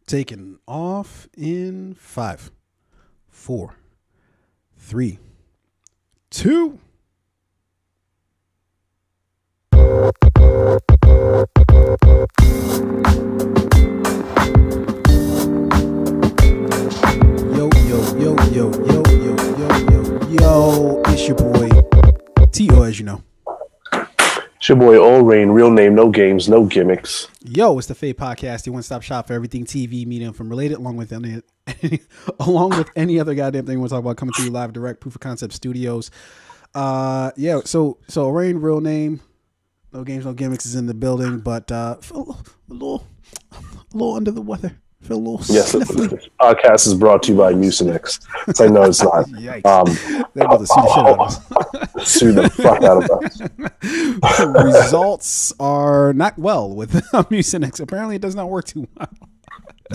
Taking off in 5, 4, 3, 2. Yo, yo, yo, yo, yo, yo, yo, yo, yo. It's your boy T.O., as you know. It's your boy Old Rain, real name, no games, no gimmicks. Yo, it's the Fade Podcast, the one-stop shop for everything TV, media, and film related, along with any other goddamn thing we want to talk about, coming to you live, direct, Proof of Concept Studios. So Rain, real name, no games, no gimmicks is in the building, but feel a little under the weather. Feel a little sniffly. This podcast is brought to you by Mucinex. So I know it's not. Yikes. They're about to sue the shit out of us. Sue the fuck out of us. Results are not well with Mucinex. Apparently it does not work too well.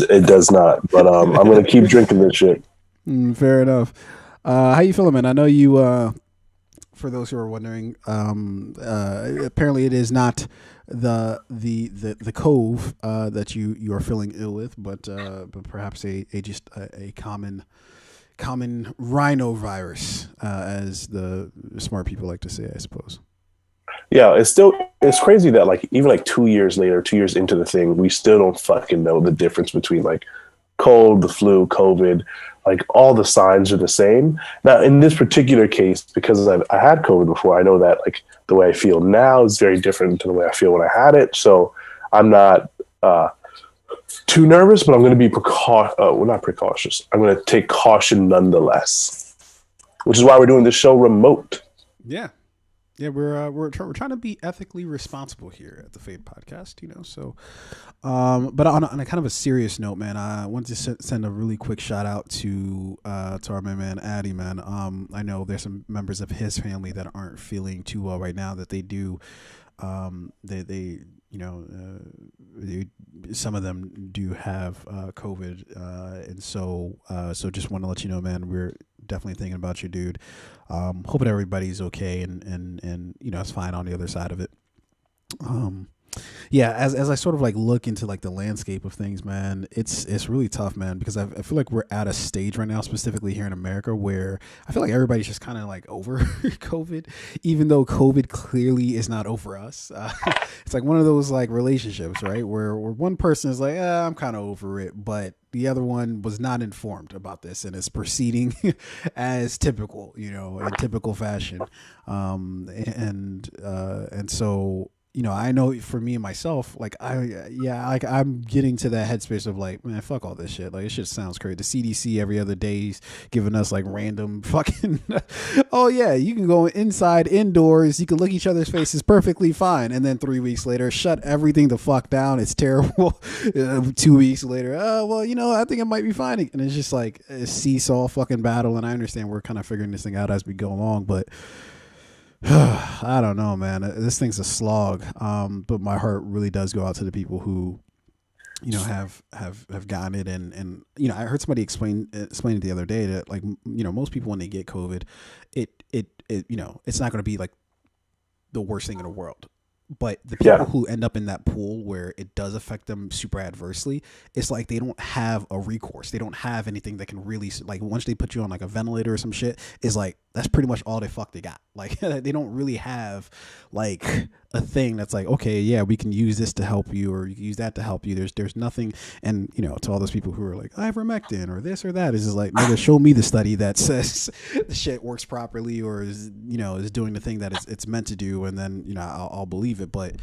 It does not, but I'm going to keep drinking this shit. Fair enough. How you feeling, man? I know you, for those who are wondering, apparently it is not the cove that you are feeling ill with, but perhaps a common rhinovirus, as the smart people like to say, I suppose. Yeah, it's crazy that like even like 2 years later, 2 years into the thing, we still don't fucking know the difference between like cold, the flu, COVID. Like all the signs are the same. Now, in this particular case, because I had COVID before, I know that like the way I feel now is very different to the way I feel when I had it. So I'm not too nervous, but I'm going to be not precautious. I'm going to take caution nonetheless, which is why we're doing this show remote. Yeah. Yeah, we're trying to be ethically responsible here at the Fade Podcast, you know. So, but on a kind of a serious note, man, I want to send a really quick shout out to our man Addy, man. I know there's some members of his family that aren't feeling too well right now. That they do, they you know, some of them do have COVID, and so just want to let you know, man, we're definitely thinking about you, dude. Hoping everybody's okay and you know, it's fine on the other side of it. Yeah, as I sort of like look into like the landscape of things, man, it's really tough, man, because I feel like we're at a stage right now, specifically here in America, where I feel like everybody's just kind of like over COVID, even though COVID clearly is not over us. It's like one of those like relationships, right, where one person is like, I'm kind of over it, but the other one was not informed about this and is proceeding as typical, you know, in typical fashion, and so. You know, I know for me and myself, like I'm getting to that headspace of like, man, fuck all this shit. Like, this shit sounds crazy. The CDC every other day's giving us like random fucking, oh yeah, you can go inside, indoors, you can look each other's faces perfectly fine, and then 3 weeks later, shut everything the fuck down. It's terrible. 2 weeks later, well, you know, I think it might be fine, and it's just like a seesaw fucking battle. And I understand we're kind of figuring this thing out as we go along, but. I don't know, man. This thing's a slog. But my heart really does go out to the people who, you know, have gotten it. And you know, I heard somebody explain it the other day that, like, you know, most people when they get COVID, it you know, it's not going to be like the worst thing in the world. But the people who end up in that pool where it does affect them super adversely, it's like they don't have a recourse. They don't have anything that can really, like, once they put you on like a ventilator or some shit, is like, that's pretty much all they got. Like, they don't really have like a thing that's like, okay, yeah, we can use this to help you, or you can use that to help you. There's nothing. And, you know, to all those people who are like ivermectin or this or that, is just like, nigga, show me the study that says the shit works properly, or is, you know, is doing the thing that it's meant to do, and then, you know, I'll believe it. But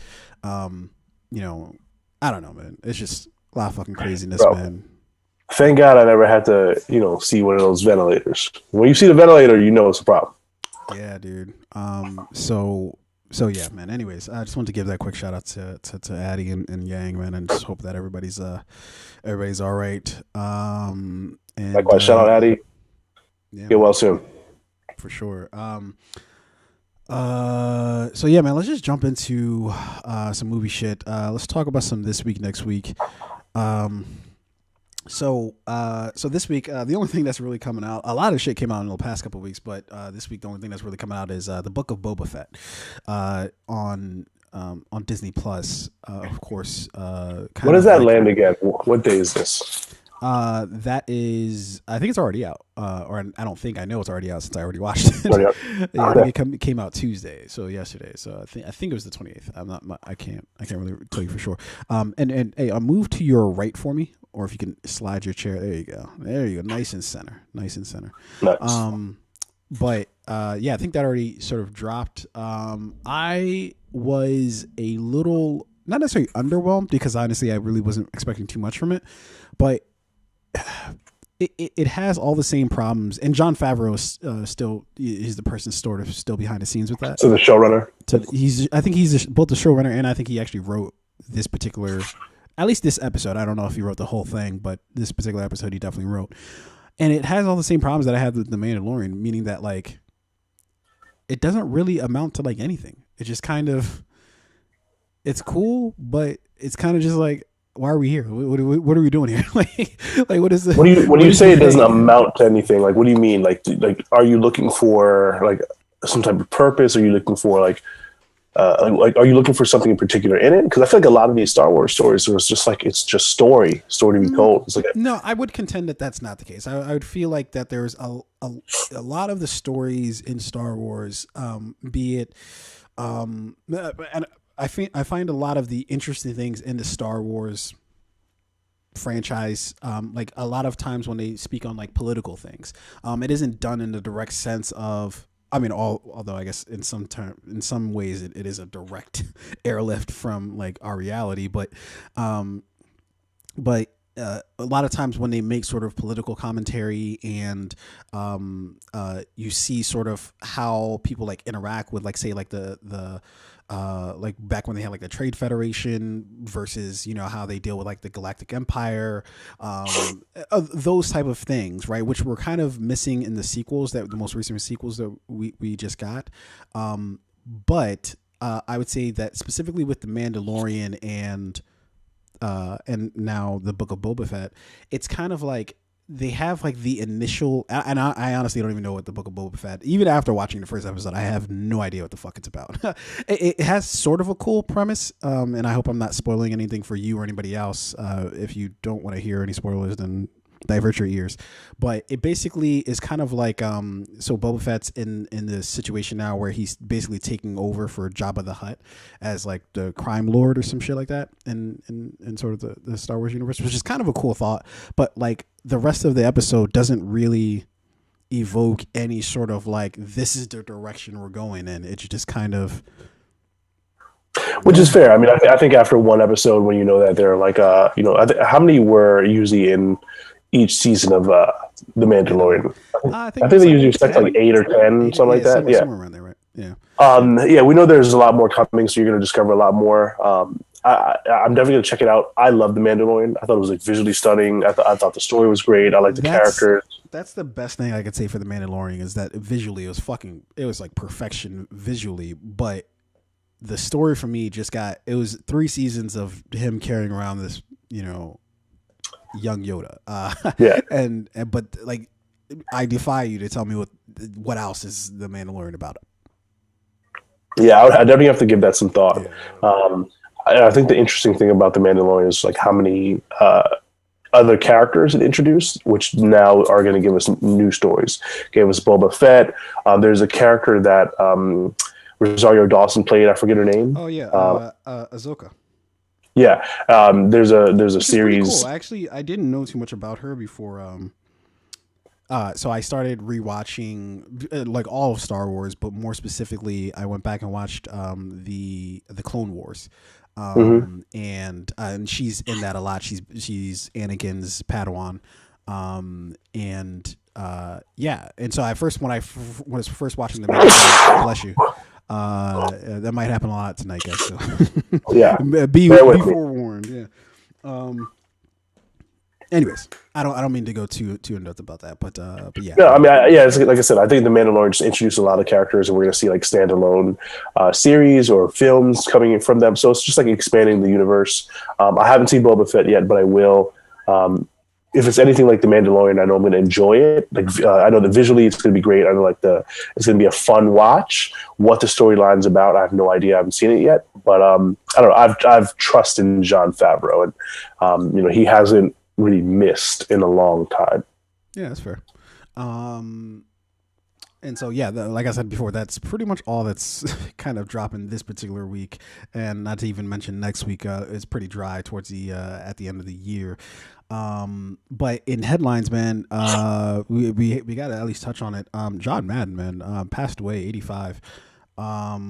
you know, I don't know, man. It's just a lot of fucking craziness, man. Thank God I never had to, you know, see one of those ventilators. When you see the ventilator, you know it's a problem. Yeah, dude. So yeah, man. Anyways, I just wanted to give that quick shout out to Addy and Yang, man, and just hope that everybody's all right. And likewise, shout out Addy. Yeah, get well soon. For sure. So yeah, man, let's just jump into some movie shit. Let's talk about some this week, next week. So this week, the only thing that's really coming out, a lot of shit came out in the past couple of weeks, but this week the only thing that's really coming out is the Book of Boba Fett on on Disney Plus. Of course, When does that land again? What day is this? That is, I think it's already out. Or I don't think, I know it's already out since I already watched it. Yeah, I think it came out Tuesday, so yesterday. So I think it was the 28th. I can't really tell you for sure. And hey, move to your right for me, or if you can slide your chair. There you go. Nice and center. Nice. But yeah, I think that already sort of dropped. I was a little, not necessarily underwhelmed, because honestly I really wasn't expecting too much from it, but it has all the same problems, and Jon Favreau is the person sort of still behind the scenes with that. So the showrunner. I think he's both the showrunner, and I think he actually wrote this particular, at least this episode. I don't know if he wrote the whole thing, but this particular episode he definitely wrote. And it has all the same problems that I had with The Mandalorian, meaning that like it doesn't really amount to like anything. It's just kind of, it's cool, but it's kind of just like, why are we here? What are we doing here? like what is this? When you say it doesn't amount to anything, like what do you mean? Like are you looking for like some type of purpose? Are you looking for like are you looking for something in particular in it? Because I feel like a lot of these Star Wars stories, it was just like, it's just story to be told. It's like no, I would contend that that's not the case. I would feel like that there's a lot of the stories in Star Wars, be it, and I find a lot of the interesting things in the Star Wars franchise, like a lot of times when they speak on like political things, it isn't done in the direct sense of, I mean, although I guess in some ways it is a direct airlift from like our reality, but a lot of times when they make sort of political commentary and you see sort of how people like interact with, like, say like the like back when they had like the Trade Federation versus, you know, how they deal with like the Galactic Empire, those type of things, right? Which were kind of missing in the sequels, the most recent sequels that we just got. But I would say that specifically with The Mandalorian and now the Book of Boba Fett, it's kind of like they have like the initial, and I honestly don't even know what the Book of Boba Fett, even after watching the first episode, I have no idea what the fuck it's about. It has sort of a cool premise, and I hope I'm not spoiling anything for you or anybody else. If you don't want to hear any spoilers, then divert your ears. But it basically is kind of like, so Boba Fett's in this situation now where he's basically taking over for Jabba the Hutt as like the crime lord or some shit like that in sort of the Star Wars universe, which is kind of a cool thought. But like the rest of the episode doesn't really evoke any sort of like, this is the direction we're going in. It's just kind of, which is fair. I mean, I think after one episode, when you know that they're like, you know, how many were usually in each season of The Mandalorian? I think they usually expect like 8 or 10, something like that. Somewhere around there, right? Yeah. Yeah, we know there's a lot more coming, so you're going to discover a lot more. I'm definitely going to check it out. I love The Mandalorian. I thought it was like visually stunning. I thought the story was great. I like the characters. That's the best thing I could say for The Mandalorian, is that visually it was like perfection visually, but the story for me it was 3 seasons of him carrying around this, you know, young Yoda. Yeah. But like, I defy you to tell me what else is The Mandalorian about it. Yeah, I definitely have to give that some thought. Yeah. I think the interesting thing about The Mandalorian is like how many other characters it introduced, which now are going to give us new stories. Gave us Boba Fett. There's a character that Rosario Dawson played. I forget her name. Oh yeah, Ahsoka. Yeah, there's a series. Cool. Actually, I didn't know too much about her before. So I started rewatching like all of Star Wars, but more specifically, I went back and watched the Clone Wars, and she's in that a lot. She's Anakin's Padawan, yeah. And so when I was first watching the bless you. That might happen a lot tonight, guys. So yeah, be forewarned. Yeah. Anyways, I don't mean to go too in depth about that, but yeah. No, I mean, it's, like I said, I think The Mandalorian just introduced a lot of characters, and we're going to see like standalone series or films coming in from them. So it's just like expanding the universe. I haven't seen Boba Fett yet, but I will. if it's anything like The Mandalorian, I know I'm going to enjoy it. Like I know that visually it's going to be great. I know it's going to be a fun watch. What the storyline's about, I have no idea. I haven't seen it yet, but I don't know. I've trusted in Jon Favreau, and he hasn't really missed in a long time. Yeah, that's fair. And so, yeah, like I said before, that's pretty much all that's kind of dropping this particular week. And not to even mention next week is pretty dry towards the at the end of the year. But in headlines, man, we got to at least touch on it. John Madden, man, passed away, 85. Let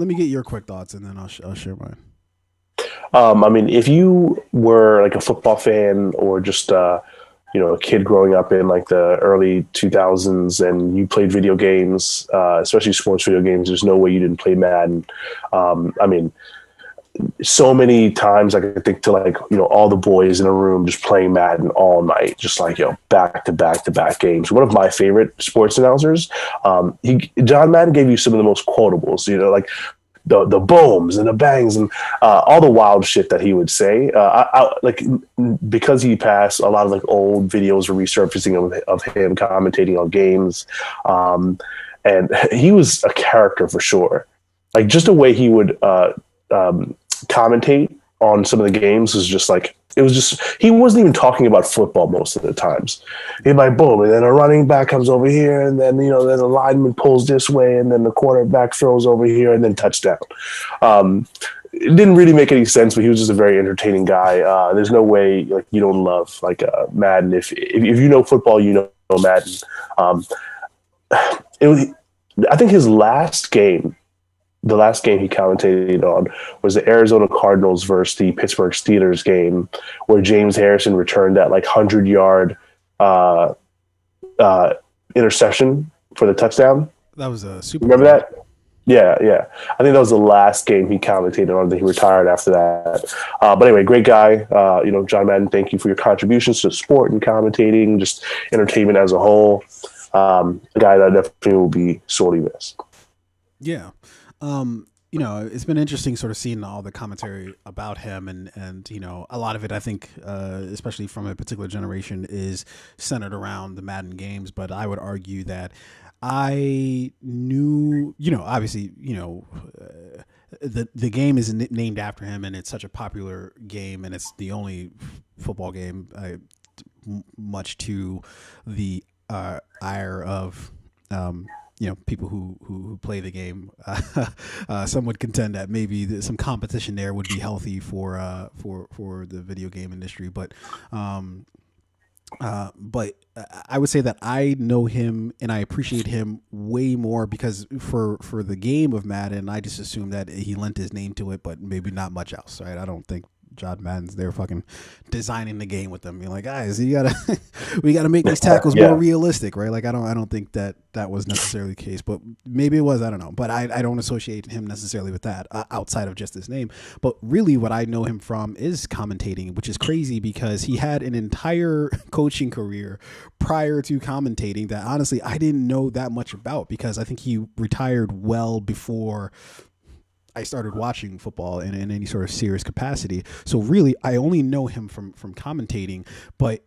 me get your quick thoughts, and then I'll share mine. I mean, if you were like a football fan or just a kid growing up in like the early 2000s and you played video games, especially sports video games, there's no way you didn't play Madden. I mean, so many times I could think to like, all the boys in a room just playing Madden all night, just like, back to back to back games. One of my favorite sports announcers, John Madden gave you some of the most quotables, like the booms and the bangs and all the wild shit that he would say. Because he passed, a lot of like old videos were resurfacing of him commentating on games, and he was a character for sure. Like just the way he would commentate on some of the games was just like, he wasn't even talking about football most of the times. He'd like, boom, and then a running back comes over here, and then, then the lineman pulls this way, and then the quarterback throws over here, and then touchdown. It didn't really make any sense, but he was just a very entertaining guy. There's no way like you don't love like Madden. If you know football, you know Madden. I think his last game, the last game he commentated on, was the Arizona Cardinals versus the Pittsburgh Steelers game, where James Harrison returned that like 100-yard interception for the touchdown. That was a Super Remember that? Yeah. I think that was the last game he commentated on. That he retired after that. But anyway, great guy. John Madden, thank you for your contributions to sport and commentating, just entertainment as a whole. A guy that definitely will be sorely missed. Yeah. It's been interesting sort of seeing all the commentary about him and a lot of it, I think, especially from a particular generation, is centered around the Madden games. But I would argue that I knew, obviously, the game is named after him, and it's such a popular game, and it's the only football game, much to the ire of, people who play the game. Some would contend that maybe some competition there would be healthy for the video game industry, but I would say that I know him and I appreciate him way more because for the game of Madden, I just assume that he lent his name to it, but maybe not much else, right? I don't think John Madden's there fucking designing the game with them, being like, guys, we gotta make these tackles more realistic, right? Like I don't think that was necessarily the case, but maybe it was. I don't know, but I don't associate him necessarily with that outside of just his name. But really, what I know him from is commentating, which is crazy because he had an entire coaching career prior to commentating that honestly I didn't know that much about because I think he retired well before I started watching football in any sort of serious capacity. So really, I only know him from commentating, but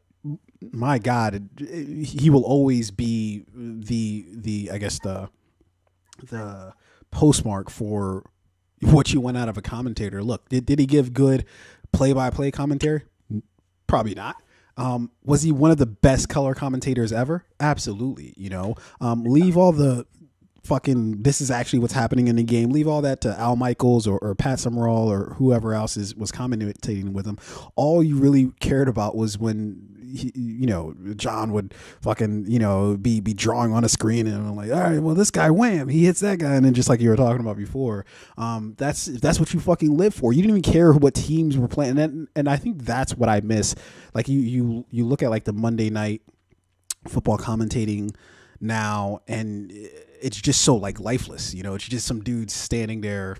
my God, he will always be the I guess the postmark for what you want out of a commentator. Look, did he give good play-by-play commentary? Probably not. Was he one of the best color commentators ever? Absolutely. Leave all the fucking this is actually what's happening in the game. Leave all that to Al Michaels or Pat Summerall or whoever else was commentating with him. All you really cared about was when John would fucking be drawing on a screen and I'm like, all right, well this guy wham, he hits that guy, and then just like you were talking about before, that's what you fucking live for. You didn't even care what teams were playing, and I think that's what I miss. Like you look at like the Monday night football commentating now, and it's just so like lifeless, it's just some dudes standing there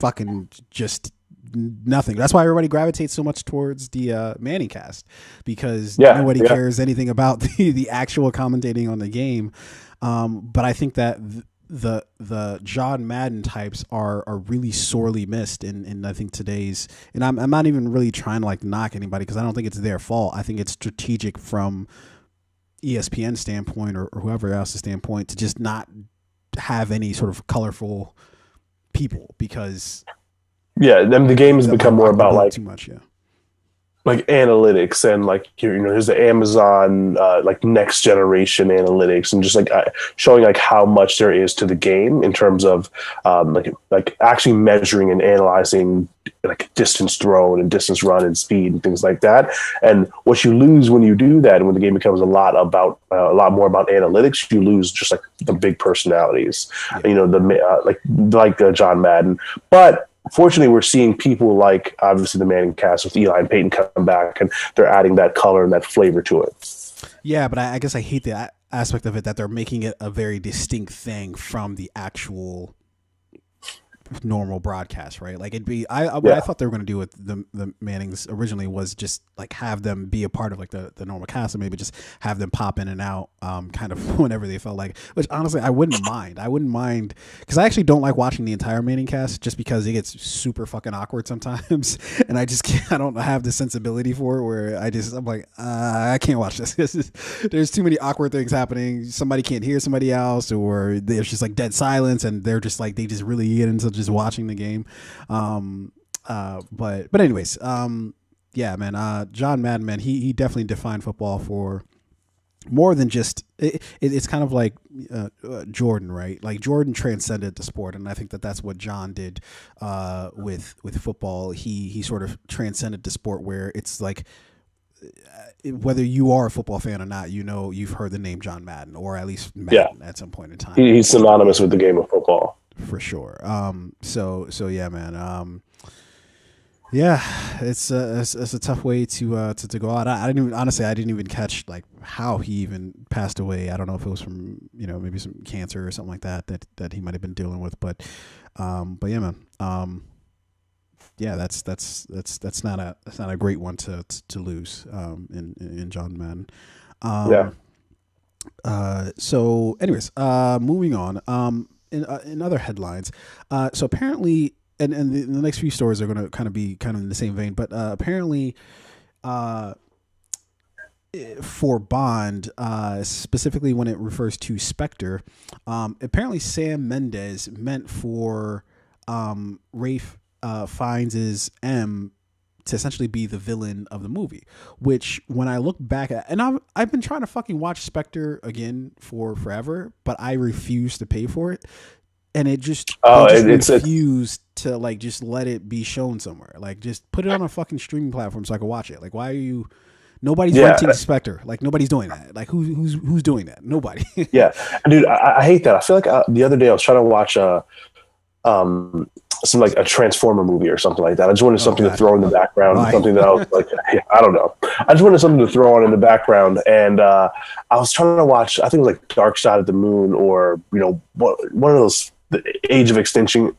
fucking just nothing. That's why everybody gravitates so much towards the Manning cast, because nobody cares anything about the actual commentating on the game. But I think that the John Madden types are really sorely missed in I think today's, and I'm not even really trying to like knock anybody because I don't think it's their fault. I think it's strategic from ESPN standpoint or whoever else's standpoint to just not have any sort of colorful people because then the game has become more about like too much, yeah. Like analytics and like there's the Amazon like next generation analytics and just like showing like how much there is to the game in terms of like actually measuring and analyzing like distance thrown and distance run and speed and things like that. And what you lose when you do that, and when the game becomes a lot more about analytics, you lose just like the big personalities, like John Madden, but. Fortunately, we're seeing people like obviously the Manning cast with Eli and Peyton come back, and they're adding that color and that flavor to it. Yeah, but I guess I hate the aspect of it that they're making it a very distinct thing from the actual normal broadcast, right? Like it'd be what I thought they were going to do with the Mannings originally was just like have them be a part of like the normal cast and maybe just have them pop in and out kind of whenever they felt like, which honestly I wouldn't mind because I actually don't like watching the entire Manning cast just because it gets super fucking awkward sometimes and I just can't, I don't have the sensibility for it where I'm like I can't watch this. There's too many awkward things happening. Somebody can't hear somebody else or there's just like dead silence and they're just like they just really get into just watching the game. But anyways, yeah, man, John Madden, man, he definitely defined football for more than just it's kind of like Jordan, right? Like Jordan transcended the sport, and I think that that's what John did with football. He sort of transcended the sport where it's like whether you are a football fan or not, you've heard the name John Madden or at least Madden at some point in time. He's synonymous with the game of football. For sure. So yeah, man. Yeah, it's a tough way to go out. I didn't even catch like how he even passed away. I don't know if it was from maybe some cancer or something like that he might have been dealing with. But yeah, man. Yeah, that's not a great one to lose in John Madden. So anyways, moving on. In other headlines, so apparently, and the next few stories are going to kind of be in the same vein, but apparently, for Bond, specifically when it refers to Spectre, apparently Sam Mendes meant for Rafe Fiennes' M to essentially be the villain of the movie, which when I look back at, and I've been trying to fucking watch Spectre again for forever, but I refuse to pay for it. And it just, refused to like, just let it be shown somewhere. Like just put it on a fucking streaming platform so I can watch it. Like, why are you, nobody's renting Spectre. Like nobody's doing that. Like who's doing that? Nobody. Yeah. Dude, I hate that. I feel like the other day I was trying to watch some like a Transformer movie or something like that. I just wanted something to throw in the background, something that I was like, I don't know. I just wanted something to throw on in the background. And I was trying to watch, I think it was like Dark Side of the Moon or, one of those, the Age of Extinction,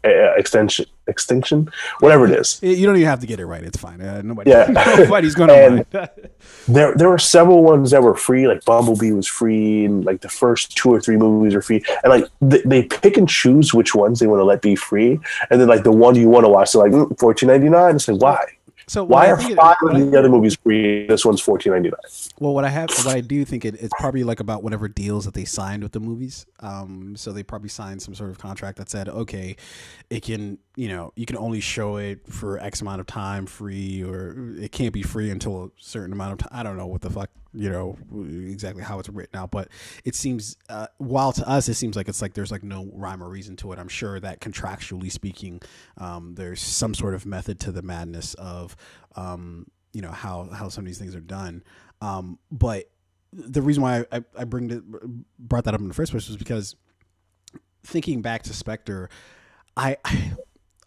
whatever it is. You don't even have to get it right. It's fine. Nobody's going to mind. There were several ones that were free, like Bumblebee was free, and like the first 2 or 3 movies are free. And like they pick and choose which ones they want to let be free, and then like the one you want to watch, they're like $14.99. It's like why? So why are 5 of the other movies free? This one's $14.99. Well, what I do think it's probably like about whatever deals that they signed with the movies. So they probably signed some sort of contract that said, okay, it can, you can only show it for X amount of time free, or it can't be free until a certain amount of time. I don't know what the fuck, exactly how it's written out, but it seems, while to us it seems like it's like there's like no rhyme or reason to it. I'm sure that contractually speaking, there's some sort of method to the madness of, how some of these things are done. But the reason why I brought that up in the first place was because thinking back to Spectre, I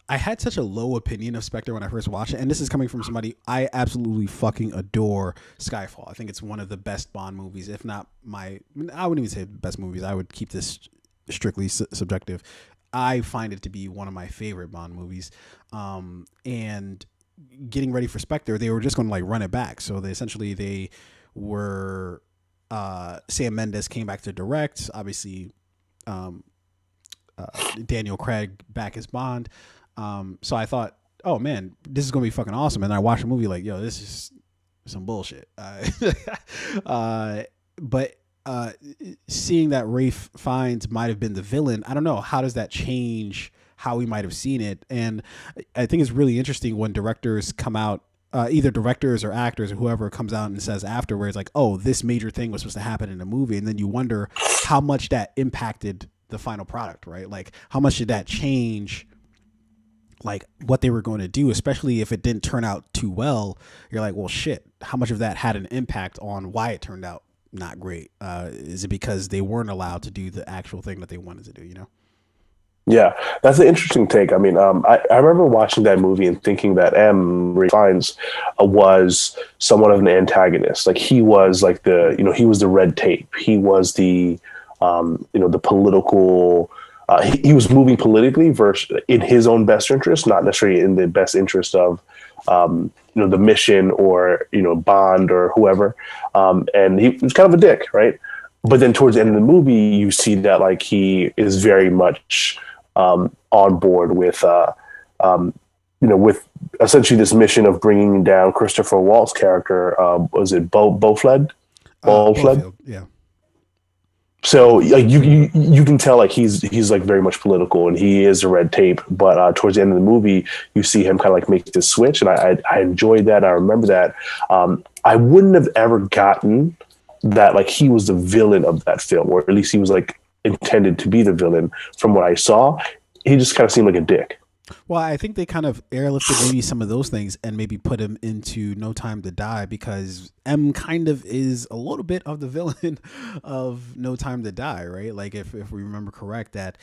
had such a low opinion of Spectre when I first watched it, and this is coming from somebody I absolutely fucking adore. Skyfall. I think it's one of the best Bond movies, if not I wouldn't even say best movies. I would keep this strictly subjective. I find it to be one of my favorite Bond movies. And getting ready for Spectre, they were just going to like run it back. So they were Sam Mendes came back to direct. Obviously, Daniel Craig back as Bond. So I thought, oh man, this is gonna be fucking awesome. And I watched the movie like, yo, this is some bullshit. But seeing that Rafe Fiennes might have been the villain, I don't know. How does that change how we might have seen it? And I think it's really interesting when directors come out, either directors or actors or whoever comes out and says afterwards, like, oh, this major thing was supposed to happen in the movie. And then you wonder how much that impacted the final product, right? Like, how much did that change like what they were going to do, especially if it didn't turn out too well? You're like, well, shit, how much of that had an impact on why it turned out not great? Is it because they weren't allowed to do the actual thing that they wanted to do, you know? Yeah, that's an interesting take. I mean, I remember watching that movie and thinking that Ray Fiennes was somewhat of an antagonist. Like, he was like he was the red tape. He was the, the political. He was moving politically versus in his own best interest, not necessarily in the best interest of, the mission or, Bond or whoever. And he was kind of a dick, right? But then towards the end of the movie, you see that like he is very much on board with, with essentially this mission of bringing down Christopher Waltz's character. Was it Beaufled? Beaufled? Yeah. So like you can tell like he's like very much political and he is a red tape, but towards the end of the movie you see him kind of like make this switch, and I enjoyed that. I remember that. I wouldn't have ever gotten that like he was the villain of that film, or at least he was like intended to be the villain. From what I saw, he just kind of seemed like a dick. Well, I think they kind of airlifted maybe some of those things and maybe put him into No Time to Die, because M kind of is a little bit of the villain of No Time to Die, right? Like if we remember correct, that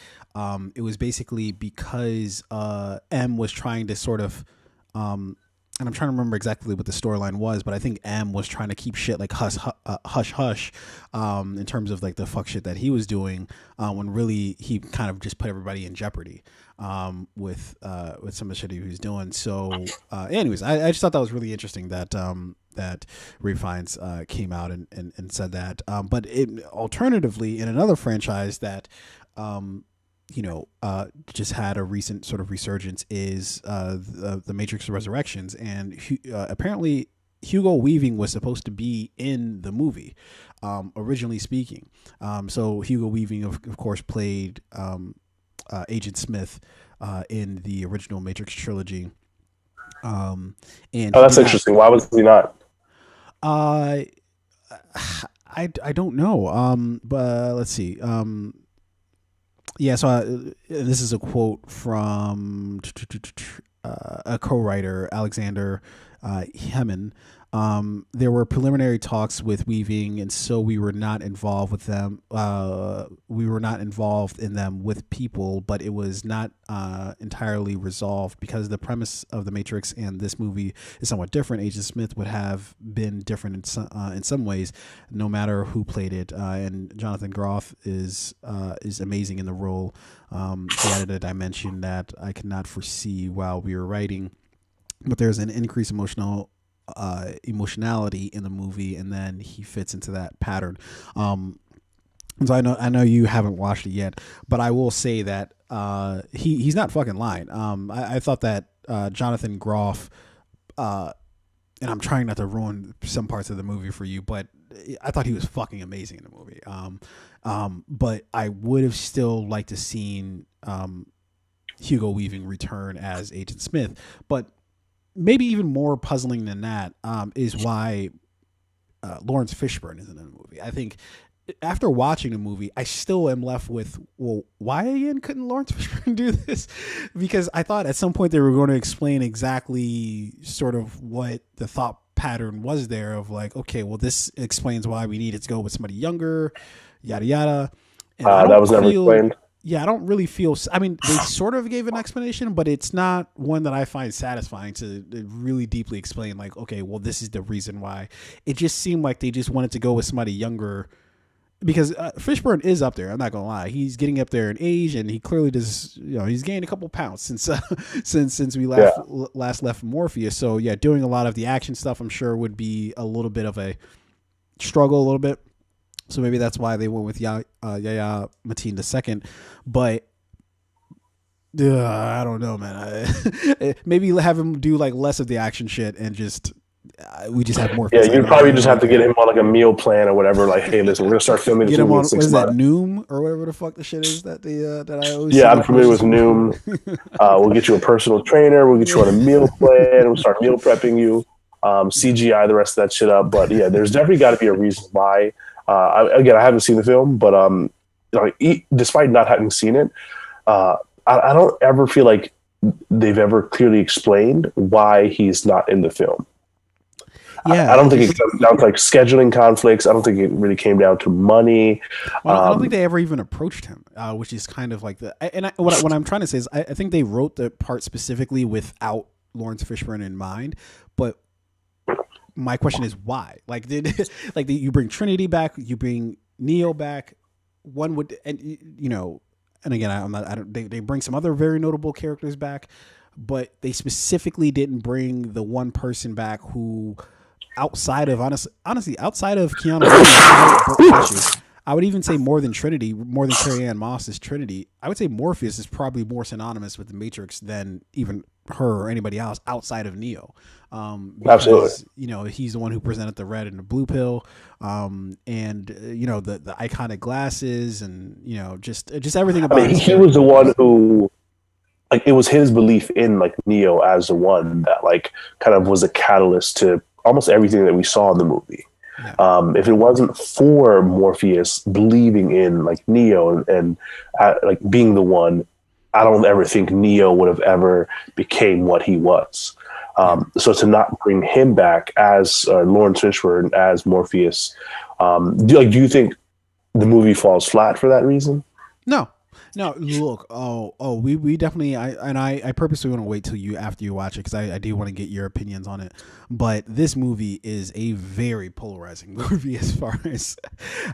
it was basically because M was trying to sort of and I'm trying to remember exactly what the storyline was, but I think M was trying to keep shit like hush hush in terms of like the fuck shit that he was doing, when really he kind of just put everybody in jeopardy with some of the shit he was doing. So anyways, I just thought that was really interesting that that Ray Fiennes came out and said that. But alternatively, in another franchise that just had a recent sort of resurgence is the Matrix Resurrections, and apparently Hugo Weaving was supposed to be in the movie, originally speaking. So Hugo Weaving, of course, played Agent Smith in the original Matrix trilogy. And that's interesting. Why was he not? I don't know. But let's see. Yeah, so this is a quote from a co-writer, Alexander Hemin. There were preliminary talks with Weaving, and so we were not involved with them. We were not involved in them with people, but it was not entirely resolved because the premise of The Matrix and this movie is somewhat different. Agent Smith would have been different in some ways, no matter who played it. And Jonathan Groff is amazing in the role. He added a dimension that I could not foresee while we were writing, but there's an increased emotionality in the movie, and then he fits into that pattern. So I know you haven't watched it yet, but I will say that he's not fucking lying. I thought that Jonathan Groff, and I'm trying not to ruin some parts of the movie for you, but I thought he was fucking amazing in the movie. But I would have still liked to seen Hugo Weaving return as Agent Smith, but maybe even more puzzling than that is why Lawrence Fishburne isn't in the movie. I think after watching the movie, I still am left with, well, why again couldn't Lawrence Fishburne do this? Because I thought at some point they were going to explain exactly sort of what the thought pattern was there of like, okay, well, this explains why we needed to go with somebody younger, yada, yada. And that was never explained. Yeah, I don't really feel. I mean, they sort of gave an explanation, but it's not one that I find satisfying to really deeply explain. Like, okay, well, this is the reason why. It just seemed like they just wanted to go with somebody younger, because Fishburne is up there. I'm not gonna lie, he's getting up there in age, and he clearly does. He's gained a couple pounds since since we last left Morpheus. So yeah, doing a lot of the action stuff, I'm sure, would be a little bit of a struggle, a little bit. So maybe that's why they went with Yahya Mateen II. But I don't know, man. Maybe have him do like less of the action shit and just we just have more. Yeah, you'd probably just have to get him on like a meal plan or whatever. Like, hey, listen, we're gonna start filming this Get him movie on in 6 what is that months. Noom or whatever the fuck the shit is that that I always Yeah, I'm familiar with Noom. We'll get you a personal trainer. We'll get you on a meal plan. We'll start meal prepping you. CGI the rest of that shit up. But yeah, there's definitely got to be a reason why. I haven't seen the film, but despite not having seen it, I don't ever feel like they've ever clearly explained why he's not in the film. Yeah, I don't think it comes down to like scheduling conflicts. I don't think it really came down to money. Well, I don't think they ever even approached him, which is kind of like what I'm trying to say is I think they wrote the part specifically without Lawrence Fishburne in mind. But my question is why? Like, you bring Trinity back, you bring Neo back. One would, and you know, and again, they bring some other very notable characters back, but they specifically didn't bring the one person back who. Outside of honestly, outside of Keanu Reeves, I would even say more than Trinity, more than Carrie Ann Moss's Trinity. I would say Morpheus is probably more synonymous with the Matrix than even her or anybody else outside of Neo. Because, absolutely, you know, he's the one who presented the red and the blue pill, and you know the iconic glasses, and you know just everything about. He was the one who. Like, it was his belief in like Neo as the one that like kind of was a catalyst to almost everything that we saw in the movie. Yeah. If it wasn't for Morpheus believing in like Neo and like being the one, I don't ever think Neo would have ever became what he was. So to not bring him back as Lawrence Fishburne as Morpheus, do you think the movie falls flat for that reason? No, look. We definitely. I purposely want to wait till after you watch it because I do want to get your opinions on it. But this movie is a very polarizing movie as far as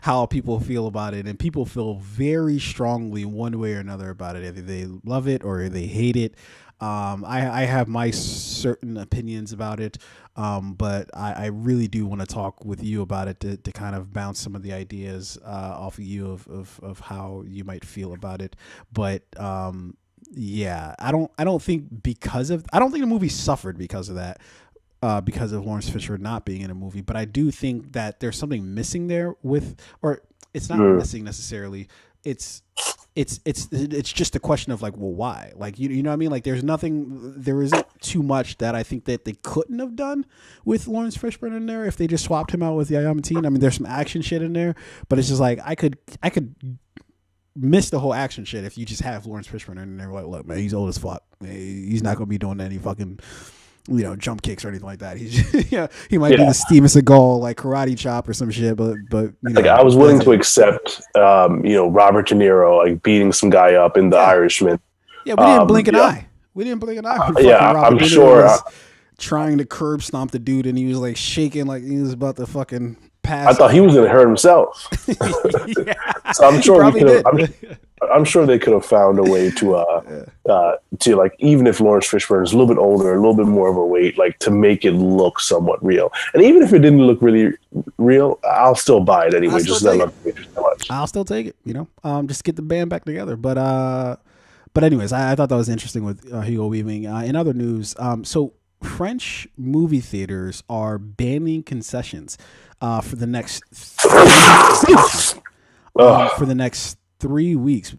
how people feel about it, and people feel very strongly one way or another about it. Either they love it or they hate it. I have my certain opinions about it, but I really do want to talk with you about it to kind of bounce some of the ideas off of you of how you might feel about it. But yeah, I don't think the movie suffered because of that. Because of Lawrence Fishburne not being in a movie, but I do think that there's something missing there or it's not missing necessarily. It's just a question of like, well, why? Like, you know what I mean? Like, there isn't too much that I think that they couldn't have done with Lawrence Fishburne in there if they just swapped him out with Yayamatine. I mean, there's some action shit in there, but it's just like I could miss the whole action shit if you just have Lawrence Fishburne in there. Like, look, man, he's old as fuck. He's not gonna be doing any fucking, you know, jump kicks or anything like that. He's he might do the Steven Seagal like karate chop or some shit, but you know, like I was willing to accept Robert De Niro like beating some guy up in The Irishman. Yeah, we didn't blink an eye. We didn't blink an eye. I'm sure was trying to curb stomp the dude, and he was like shaking like he was about to fucking pass. I thought he was going to hurt himself. So I'm sure I'm sure they could have found a way to like, even if Lawrence Fishburne is a little bit older, a little bit more overweight, like to make it look somewhat real. And even if it didn't look really real, I'll still buy it anyway. Just I love the so much. I'll still take it. You know, just get the band back together. But anyways, I thought that was interesting with Hugo Weaving. In other news, so French movie theaters are banning concessions for the next 3 weeks.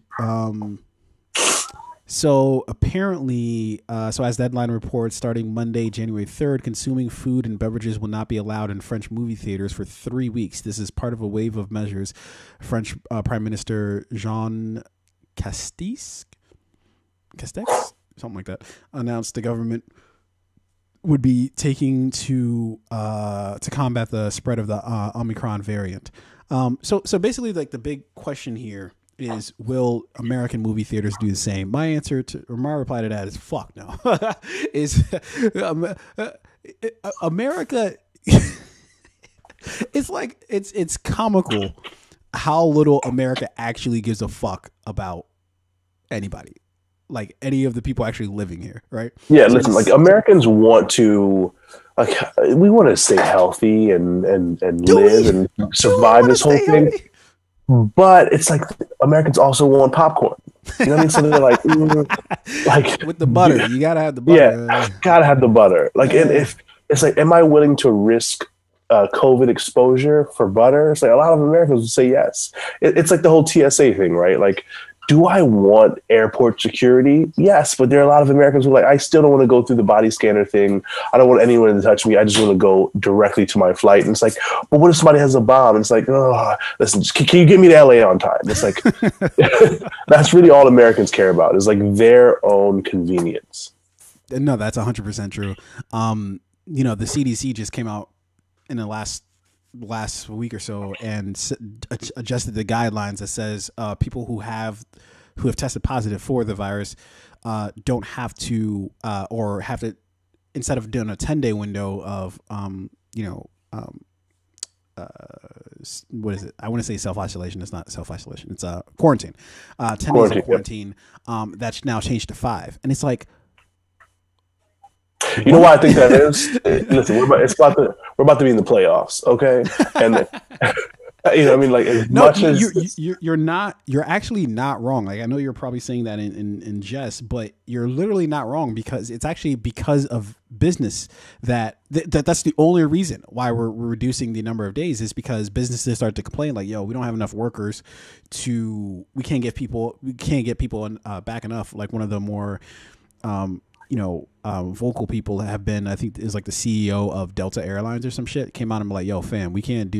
So apparently, so as Deadline reports, starting Monday, January 3rd, consuming food and beverages will not be allowed in French movie theaters for 3 weeks. This is part of a wave of measures French Prime Minister Jean Castex, something like that, announced the government would be taking to combat the spread of the Omicron variant. So basically, like, the big question here is, will American movie theaters do the same? My reply to that is fuck no. Is America? It's like it's comical how little America actually gives a fuck about anybody. Like any of the people actually living here, right? Yeah, so listen, like Americans want to, like, we want to stay healthy and live and survive this whole thing. But it's like Americans also want popcorn. You know what I mean? So they're like, like with the butter, you gotta have the yeah, butter. gotta have the butter. Like, and if it's like, am I willing to risk COVID exposure for butter? It's like a lot of Americans would say yes. It's like the whole TSA thing, right? Like, do I want airport security? Yes, but there are a lot of Americans who are like, I still don't want to go through the body scanner thing. I don't want anyone to touch me. I just want to go directly to my flight. And it's like, but what if somebody has a bomb? And it's like, oh, listen, can you get me to LA on time? It's like, that's really all Americans care about is like their own convenience. No, that's 100% true. You know, the CDC just came out in the last week or so and adjusted the guidelines that says people who have tested positive for the virus don't have to or have to, instead of doing a 10-day window of what is it? I want to say self-isolation. It's not self-isolation. It's quarantine. 10 days of quarantine. That's now changed to 5, and it's like, you know why I think that is? Listen, we're about to be in the playoffs, okay? And you know, I mean, like, as much as you're actually not wrong. Like, I know you're probably saying that in jest, but you're literally not wrong, because it's actually because of business that's the only reason why we're reducing the number of days, is because businesses start to complain like, yo, we don't have enough workers we can't get people back enough. Like, one of the more vocal people have been, I think is like the CEO of Delta Airlines or some shit, came out and be like, yo, fam, we can't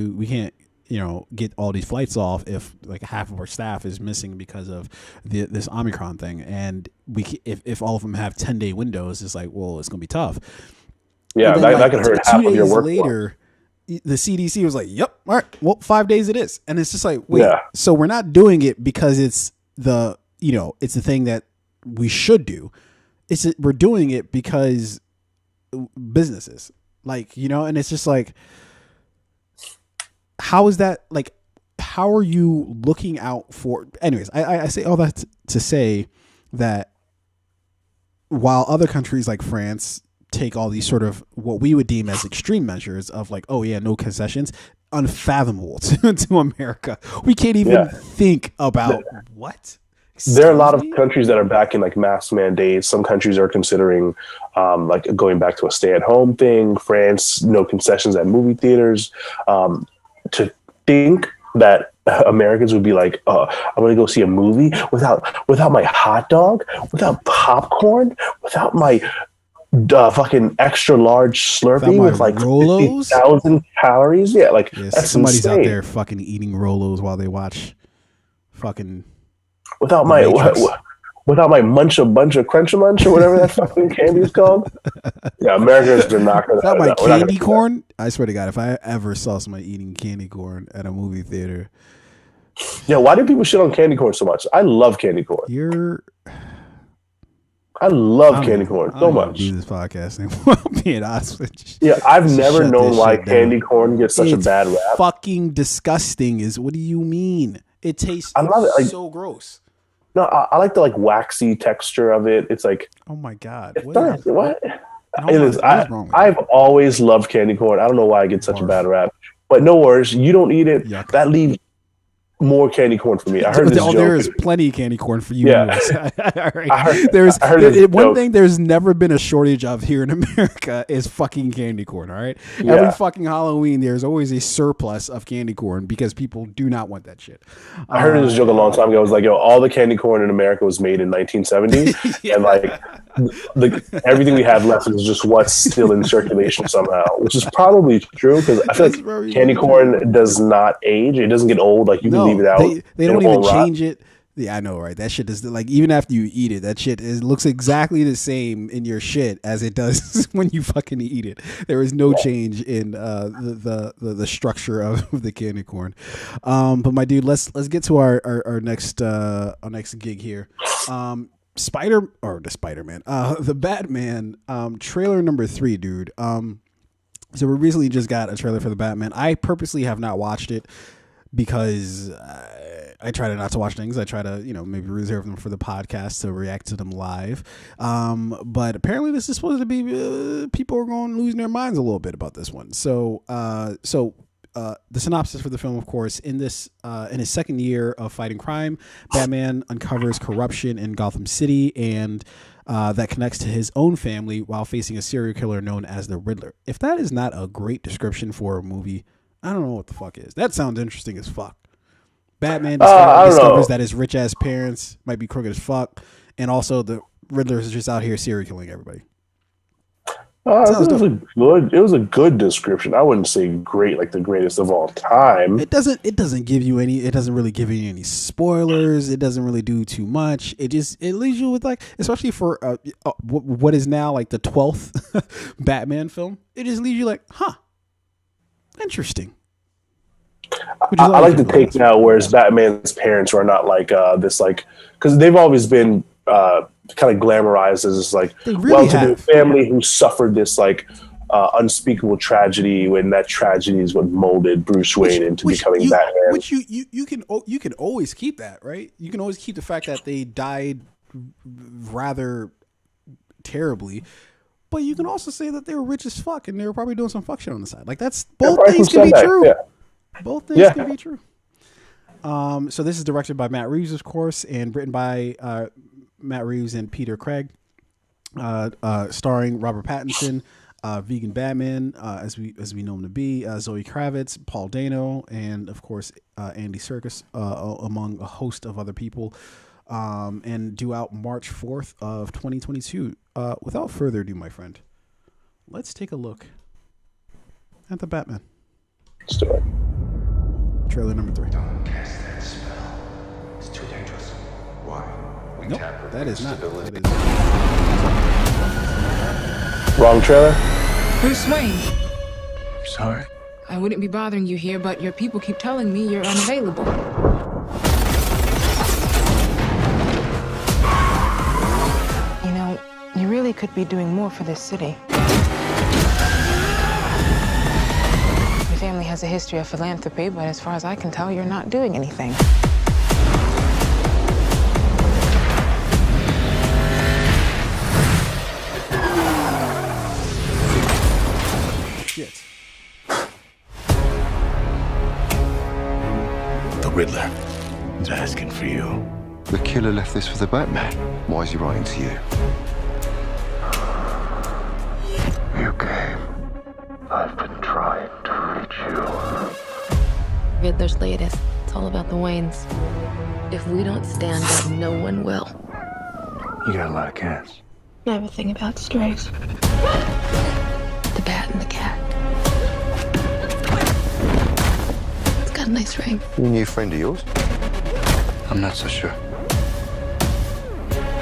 get all these flights off if like half of our staff is missing because of this Omicron thing. And if all of them have 10-day windows, it's like, well, it's going to be tough. Yeah, that could hurt half of your work. 2 days later, the CDC was like, yep, all right, well, 5 days it is. And it's just like, wait, so we're not doing it because it's the thing that we should do. We're doing it because businesses, like, and it's just like, how is that? Like, how are you looking out for? Anyways, I say all that to say that while other countries like France take all these sort of what we would deem as extreme measures of like, oh yeah, no concessions, unfathomable to America. We can't even think about what. There are a lot of countries that are back in like mask mandates. Some countries are considering like going back to a stay-at-home thing. France, no concessions at movie theaters. To think that Americans would be like, I'm going to go see a movie without my hot dog, without popcorn, without my fucking extra large Slurpee with like 50,000 calories. Yeah, like that's somebody's insane. Out there fucking eating Rolos while they watch fucking. Without my bunch of crunch munch or whatever that fucking candy is called. Yeah, Americans are not going to. Without my candy corn, I swear to God, if I ever saw somebody eating candy corn at a movie theater. Yeah, why do people shit on candy corn so much? I love candy corn. I love candy corn so much. Do this podcast anymore. Being honest with you. Yeah, I've never known why candy corn gets such a bad rap. Fucking disgusting. What do you mean? It tastes so gross. No, I like the like waxy texture of it. It's like, oh my God, what? I've always loved candy corn. I don't know why I get such a bad rap, but no worries. You don't eat it. Yuck. That leaves more candy corn for me. I heard this joke. There is plenty of candy corn for you. Yeah. I heard one thing there's never been a shortage of here in America is fucking candy corn. All right. Yeah. Every fucking Halloween, there's always a surplus of candy corn because people do not want that shit. I heard this joke a long time ago. I was like, yo, all the candy corn in America was made in 1970. And like everything we have left is just what's still in circulation somehow, which is probably true because I feel like candy corn does not age. It doesn't get old. Like you can leave it out. They don't even change it. Yeah, I know, right? That shit is like, even after you eat it, that shit looks exactly the same in your shit as it does when you fucking eat it. There is no change in the structure of the candy corn. But my dude, let's get to our next gig here. The Batman trailer number 3, dude. So we recently just got a trailer for the Batman. I purposely have not watched it because I try to not to watch things. I try to, maybe reserve them for the podcast to react to them live. But apparently this is supposed to be people are going losing their minds a little bit about this one. So the synopsis for the film, of course, in his second year of fighting crime, Batman uncovers corruption in Gotham City and that connects to his own family while facing a serial killer known as the Riddler. If that is not a great description for a movie, I don't know what the fuck is. That sounds interesting as fuck. Batman discovers that his rich ass parents might be crooked as fuck, and also the Riddler is just out here serial killing everybody. It was a good description. I wouldn't say great, like the greatest of all time. It doesn't give you any. It doesn't really give you any spoilers. It doesn't really do too much. It leaves you with, like, especially for what is now like the 12th Batman film. It just leaves you like, huh, interesting. I like the take now, whereas Batman's parents are not like this, like, because they've always been kind of glamorized as this like well-to-do family who suffered this like unspeakable tragedy, when that tragedy is what molded Bruce Wayne into becoming Batman. Which you can always keep that, right? You can always keep the fact that they died rather terribly, but you can also say that they were rich as fuck and they were probably doing some fuck shit on the side. Like, that's both things can be true. Yeah. Both things can be true. So this is directed by Matt Reeves, of course, and written by Matt Reeves and Peter Craig, starring Robert Pattinson, Vegan Batman, as we know him to be, Zoe Kravitz, Paul Dano, and of course Andy Serkis, among a host of other people, and due out March 4th of 2022. Without further ado, my friend, let's take a look at the Batman. Let's do it. Trailer number 3. Don't cast that spell. It's too dangerous. Why? Nope, that is not. Wrong trailer. Bruce Wayne. Sorry. I wouldn't be bothering you here, but your people keep telling me you're unavailable. You know, you really could be doing more for this city. Your family has a history of philanthropy, but as far as I can tell, you're not doing anything. Shit. The Riddler is asking for you. The killer left this for the Batman. Why is he writing to you? You came. I've been trying to reach you. Riddler's latest. It's all about the Waynes. If we don't stand up, no one will. You got a lot of cats. I have a thing about strays. The bat and the cat. It's got a nice ring. You a new friend of yours? I'm not so sure.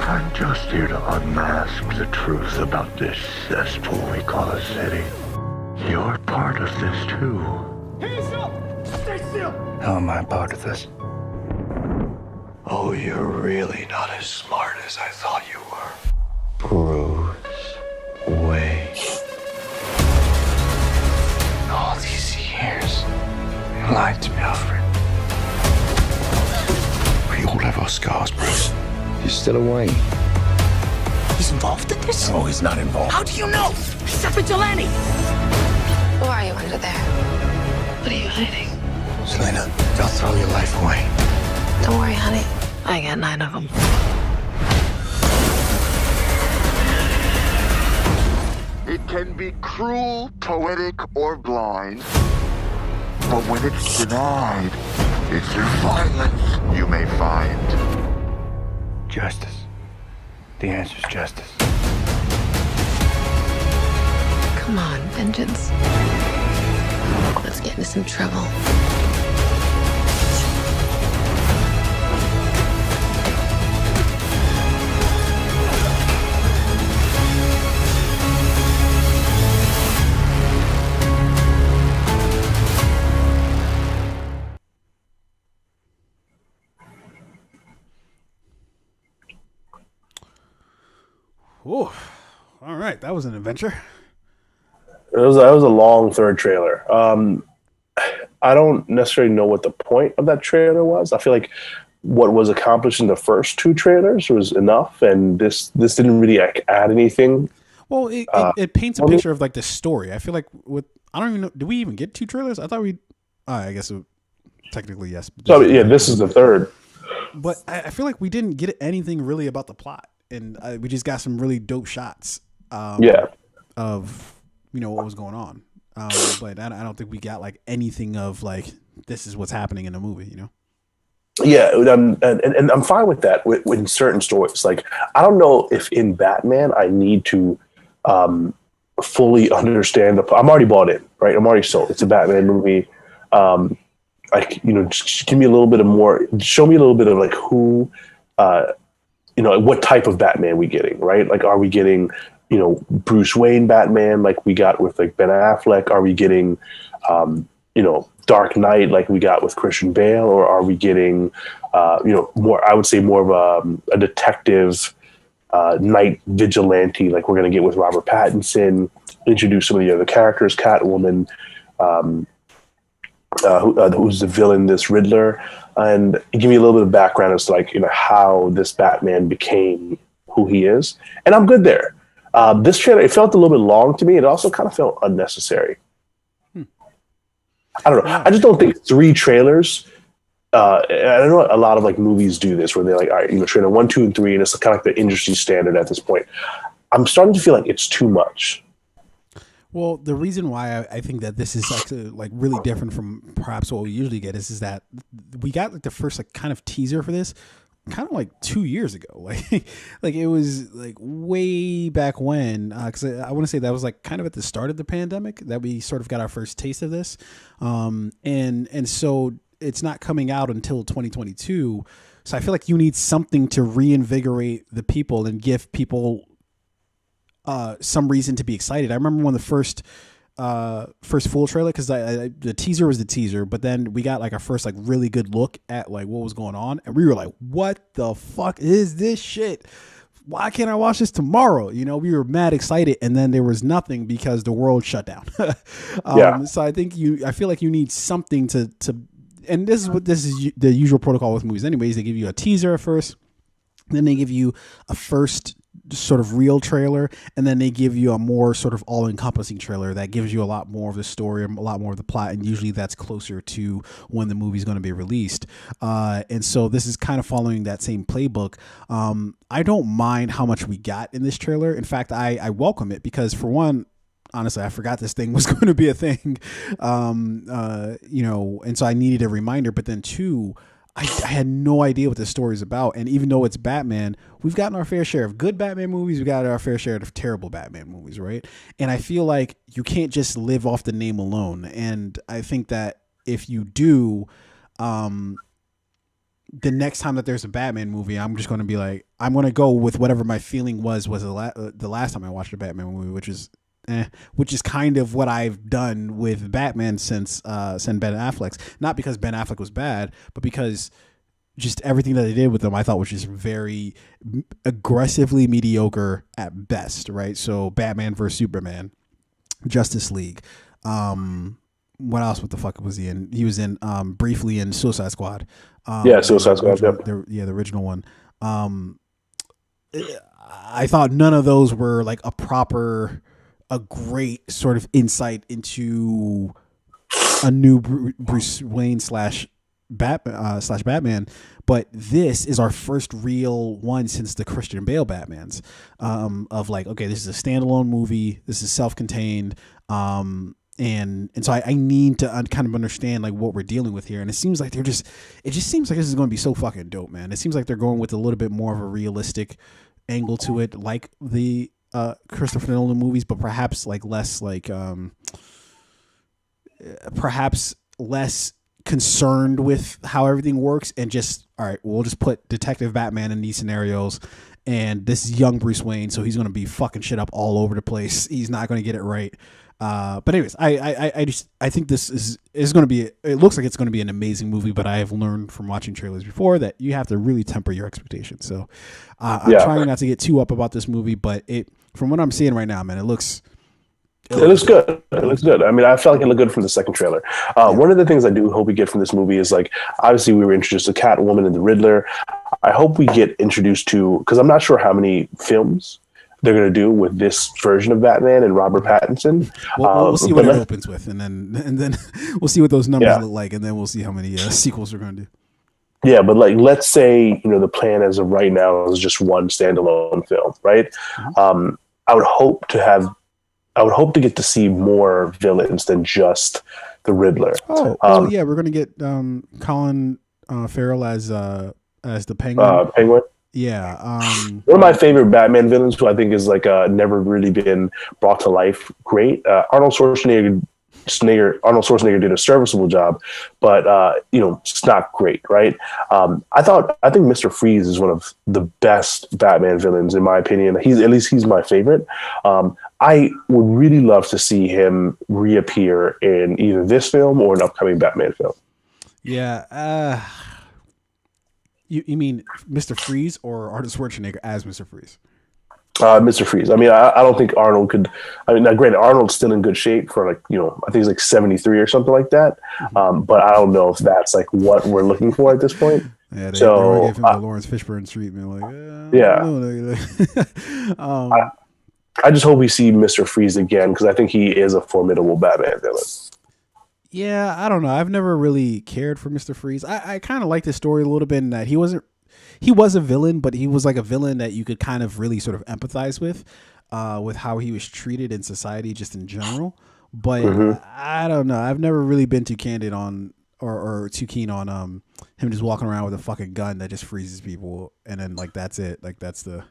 I'm just here to unmask the truth about this cesspool we call a city. You're part of this too. Hands up! Stay still! How am I part of this? Oh, you're really not as smart as I thought you were. Bruce Wayne. All these years, you lied to me, Alfred. We all have our scars, Bruce. You're still away. He's involved in this? No, he's not involved. How do you know? He's a vigilante! Who are you under there? What are you hiding? Selena, don't throw your life away. Don't worry, honey. I got 9 of them. It can be cruel, poetic, or blind. But when it's denied, it's through violence you may find. Justice. The answer's justice. Come on, vengeance. Let's get into some trouble. Oh, all right. That was an adventure. That was a long third trailer. I don't necessarily know what the point of that trailer was. I feel like what was accomplished in the first 2 trailers was enough, and this didn't really add anything. Well, it paints a picture of like the story. I feel like I don't even know. Did we even get 2 trailers? I thought we I guess technically yes. So yeah, this is the third. But I feel like we didn't get anything really about the plot, and we just got some really dope shots. Of what was going on. But I don't think we got like anything of like this is what's happening in the movie. Yeah, and I'm fine with that with certain stories. Like, I don't know if in Batman I need to fully understand I'm already bought in, right? I'm already sold. It's a Batman movie. Just give me a little bit of more. Show me a little bit of like who, what type of Batman we getting, right? Like, are we getting Bruce Wayne Batman like we got with like Ben Affleck? Are we getting Dark Knight like we got with Christian Bale, or are we getting more? I would say more of a detective night vigilante like we're going to get with Robert Pattinson. Introduce some of the other characters, Catwoman, who's the villain, this Riddler, and give me a little bit of background as to like how this Batman became who he is, and I'm good there. This trailer, it felt a little bit long to me. It also kind of felt unnecessary. I don't know. I just don't think 3 trailers. I know a lot of like movies do this where they're like, all right, trailer 1, 2, and 3, and it's kind of like the industry standard at this point. I'm starting to feel like it's too much. Well, the reason why I think that this is like really different from perhaps what we usually get is that we got like the first like kind of teaser for this kind of like 2 years ago, like it was like way back when, because I want to say that was like kind of at the start of the pandemic that we sort of got our first taste of this, and so it's not coming out until 2022. So I feel like you need something to reinvigorate the people and give people some reason to be excited. I remember when the first full trailer, because the teaser was the teaser, but then we got like our first like really good look at like what was going on, and we were like, what the fuck is this shit? Why can't I watch this tomorrow? We were mad excited, and then there was nothing because the world shut down. So I feel like you need something to and this is the usual protocol with movies anyways. They give you a teaser at first, then they give you a first sort of real trailer, and then they give you a more sort of all-encompassing trailer that gives you a lot more of the story and a lot more of the plot, and usually that's closer to when the movie's going to be released, and so this is kind of following that same playbook. I don't mind how much we got in this trailer. In fact, I welcome it, because for one, honestly, I forgot this thing was going to be a thing, and so I needed a reminder. But then two, I had no idea what this story is about. And even though it's Batman, we've gotten our fair share of good Batman movies. We've got our fair share of terrible Batman movies, right? And I feel like you can't just live off the name alone. And I think that if you do, the next time that there's a Batman movie, I'm just going to be like, I'm going to go with whatever my feeling was the last time I watched a Batman movie, which is kind of what I've done with Batman since Ben Affleck's. Not because Ben Affleck was bad, but because just everything that they did with him, I thought was just very aggressively mediocre at best, right? So Batman vs Superman, Justice League. What else? What the fuck was he in? He was in briefly in Suicide Squad. Suicide Squad. The original one. I thought none of those were like a great sort of insight into a new Bruce Wayne slash Batman, but this is our first real one since the Christian Bale Batmans, of like, okay, this is a standalone movie, this is self-contained, and so I need to kind of understand like what we're dealing with here, and it seems like it just seems like this is going to be so fucking dope, man. It seems like they're going with a little bit more of a realistic angle to it, like the Christopher Nolan movies, but perhaps like less like perhaps less concerned with how everything works, and just, all right, we'll just put Detective Batman in these scenarios, and this is young Bruce Wayne, so he's going to be fucking shit up all over the place. He's not going to get it right. But anyways, I think this is going to be, it looks like it's going to be an amazing movie, but I have learned from watching trailers before that you have to really temper your expectations. So I'm trying not to get too up about this movie, but from what I'm seeing right now, man, it looks good. It looks good. I mean, I felt like it looked good from the second trailer. One of the things I do hope we get from this movie is, like, obviously we were introduced to Catwoman and the Riddler. I hope we get introduced to, because I'm not sure how many films they're going to do with this version of Batman and Robert Pattinson. We'll see what it opens with, and then we'll see what those numbers look like, and then we'll see how many sequels they're going to do. Yeah, but like, let's say, the plan as of right now is just one standalone film, right? Mm-hmm. I would hope to get to see more villains than just the Riddler. Yeah, we're going to get Colin Farrell as the Penguin. Penguin. Yeah. One of my favorite Batman villains, who I think is like never really been brought to life. Great. Arnold Schwarzenegger did a serviceable job, but it's not great, right? I think Mr. Freeze is one of the best Batman villains in my opinion. He's my favorite. I would really love to see him reappear in either this film or an upcoming Batman film. Yeah. You mean Mr. Freeze or Arnold Schwarzenegger as Mr. Freeze? Mr. Freeze. I mean, I don't think Arnold could. I mean, now granted, Arnold's still in good shape for I think he's like 73 or something like that. But I don't know if that's like what we're looking for at this point. Yeah, they gave him the Lawrence Fishburne treatment. I just hope we see Mr. Freeze again because I think he is a formidable Batman villain. Yeah, I don't know. I've never really cared for Mr. Freeze. I kind of like this story a little bit in that he was a villain, but he was like a villain that you could kind of really sort of empathize with how he was treated in society just in general. But I don't know. I've never really been too candid on or too keen on him just walking around with a fucking gun that just freezes people and then like that's it. Like that's the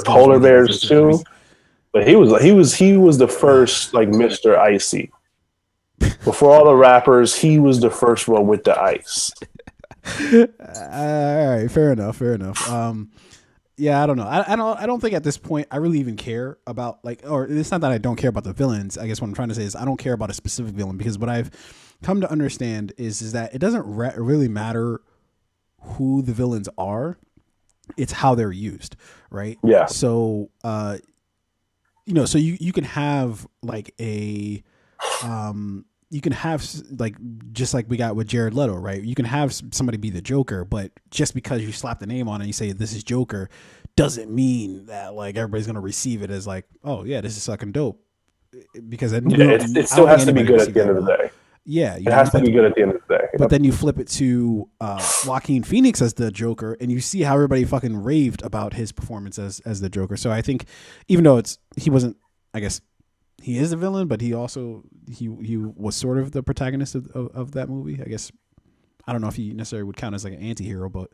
polar bears too. But he was the first like Mr. Icy. Before all the rappers, he was the first one with the ice. All right, fair enough. Yeah, I don't know. I don't think at this point I really even care about or it's not that I don't care about the villains. I guess what I'm trying to say is I don't care about a specific villain because what I've come to understand is that it doesn't really matter who the villains are. It's how they're used, right? Yeah. So, so you can have like a you can have like just like we got with Jared Leto, right? You can have somebody be the Joker, but just because you slap the name on it and you say this is Joker doesn't mean that like everybody's gonna receive it as like, oh yeah, this is fucking dope. Because it still has to be good at the end of the day. Yeah, it has to be good at the end of the day. But then you flip it to Joaquin Phoenix as the Joker, and you see how everybody fucking raved about his performance as the Joker. So I think even though he wasn't, I guess he is a villain, but he also he was sort of the protagonist of that movie. I guess I don't know if he necessarily would count as like an anti-hero, but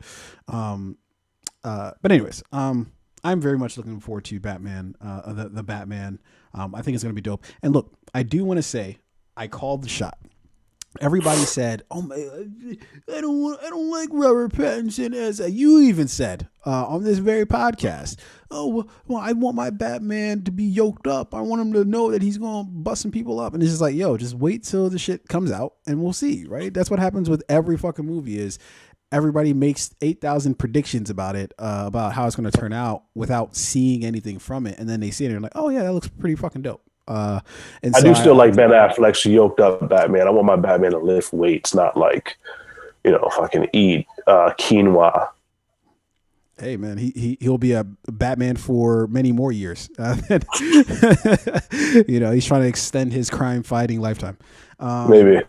anyways, I'm very much looking forward to Batman, the Batman. I think it's gonna be dope. And look, I do want to say I called the shot. Everybody said, "Oh my, I don't like Robert Pattinson." As you even said on this very podcast, "Oh well, I want my Batman to be yoked up. I want him to know that he's going to bust some people up." And it's just like, yo, just wait till the shit comes out and we'll see, right? That's what happens with every fucking movie. Is everybody makes 8,000 predictions about it, about how it's going to turn out without seeing anything from it, and then they see it and they're like, "Oh yeah, that looks pretty fucking dope." And I do still like Ben Affleck's yoked up Batman. I want my Batman to lift weights, not like, fucking eat quinoa. Hey man, he'll be a Batman for many more years. He's trying to extend his crime fighting lifetime. Maybe.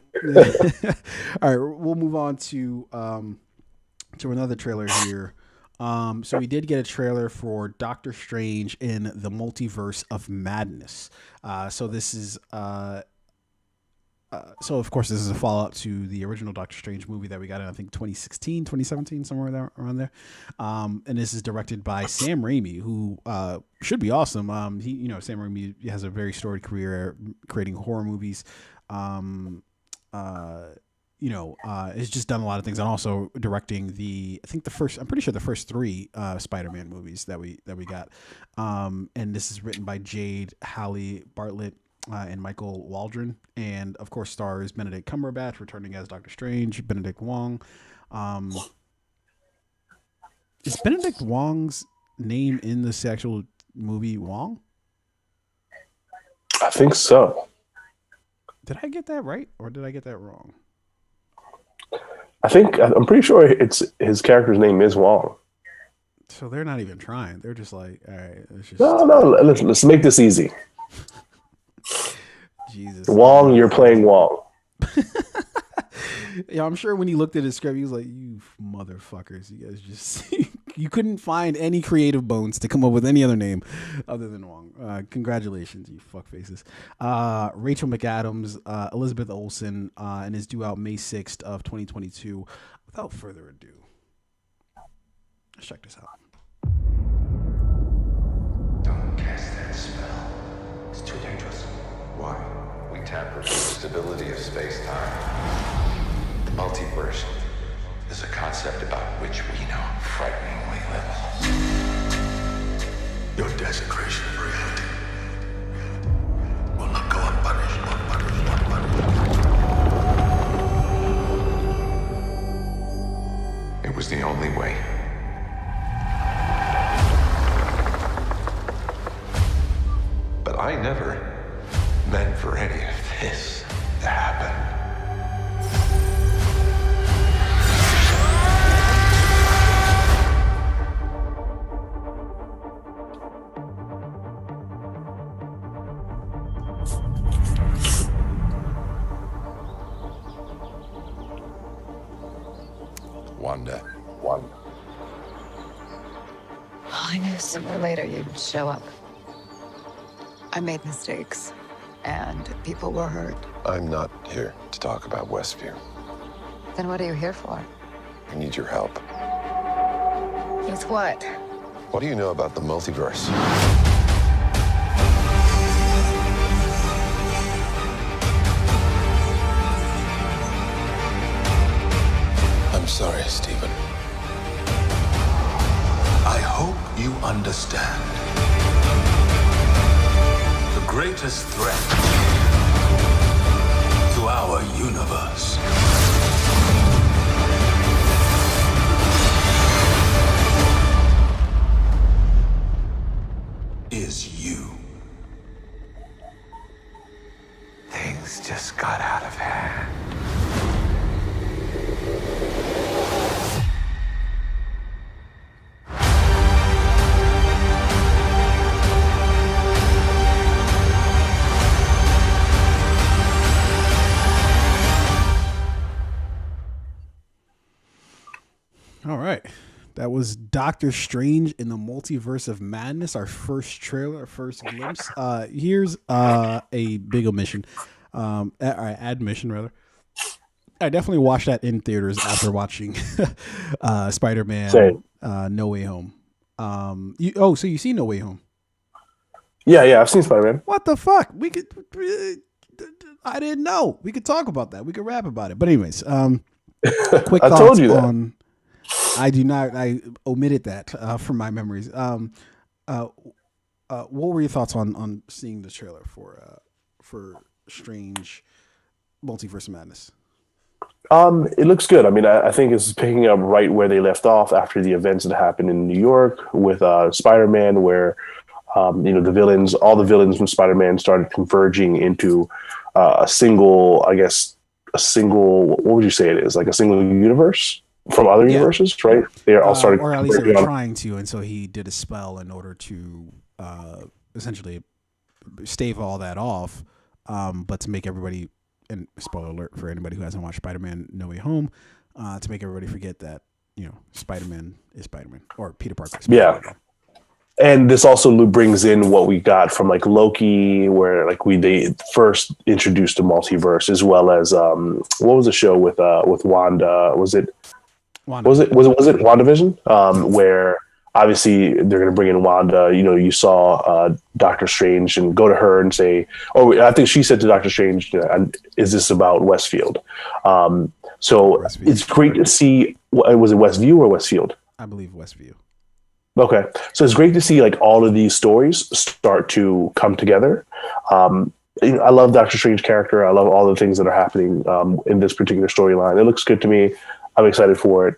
All right, we'll move on to another trailer here. So we did get a trailer for Doctor Strange in the Multiverse of Madness. So this is so of course this is a follow-up to the original Doctor Strange movie that we got in I think 2016, 2017, somewhere around there. And this is directed by Sam Raimi, who should be awesome. Sam Raimi has a very storied career creating horror movies. Has just done a lot of things and also directing I'm pretty sure the first 3 Spider-Man movies that we got. And this is written by Jade Haley Bartlett and Michael Waldron, and of course stars Benedict Cumberbatch returning as Doctor Strange, Benedict Wong. Is Benedict Wong's name in this actual movie Wong? I think so. Did I get that right or did I get that wrong? I'm pretty sure his character's name is Wong. So they're not even trying. They're just like, all right, let's just No. Let's make this easy. Jesus. Wong, you're playing Wong. Yeah, I'm sure when he looked at his script, he was like, "You motherfuckers, you guys just you couldn't find any creative bones to come up with any other name other than Wong." Congratulations, you fuckfaces. Rachel McAdams, Elizabeth Olsen, and is due out May 6th of 2022. Without further ado, let's check this out. Don't cast that spell. It's too dangerous. Why? We tamper with the stability of space-time. The multiverse is a concept about which we know frighteningly little. Your desecration of reality will not go unpunished. It was the only way. But I never meant for any of this to happen. Wanda. I knew sooner or later you'd show up. I made mistakes, and people were hurt. I'm not here to talk about Westview. Then what are you here for? I need your help. With what? What do you know about the multiverse? I'm sorry, Stephen. I hope you understand. The greatest threat to our universe is you. Things just got out of hand. All right. That was Doctor Strange in the Multiverse of Madness, our first trailer, our first glimpse. Here's a big omission, admission rather. I definitely watched that in theaters after watching Spider-Man No Way Home. So you see No Way Home? Yeah, I've seen Spider-Man. What the fuck? We could. I didn't know. We could talk about that. We could rap about it. But anyways, quick I thoughts told you that. on. I do not. I omitted that from my memories. What were your thoughts on seeing the trailer for Strange Multiverse of Madness? It looks good. I mean, I think it's picking up right where they left off after the events that happened in New York with Spider-Man, where all the villains from Spider-Man started converging into a single. What would you say it is? Like a single universe from other universes, right? They all started, or at least they were trying to, and so he did a spell in order to essentially stave all that off, but to make everybody, and spoiler alert for anybody who hasn't watched Spider-Man No Way Home, to make everybody forget that Spider-Man is Spider-Man, or Peter Parker is Spider-Man. Yeah. And this also brings in what we got from like Loki, where like they first introduced the multiverse, as well as what was the show with Wanda? Was it WandaVision? Where obviously they're going to bring in Wanda. You saw Doctor Strange and go to her and say, I think she said to Doctor Strange, "Is this about Westfield?" So Westfield. It's great to see. Was it Westview or Westfield? I believe Westview. Okay, so it's great to see like all of these stories start to come together. I love Doctor Strange's character. I love all the things that are happening in this particular storyline. It looks good to me. I'm excited for it.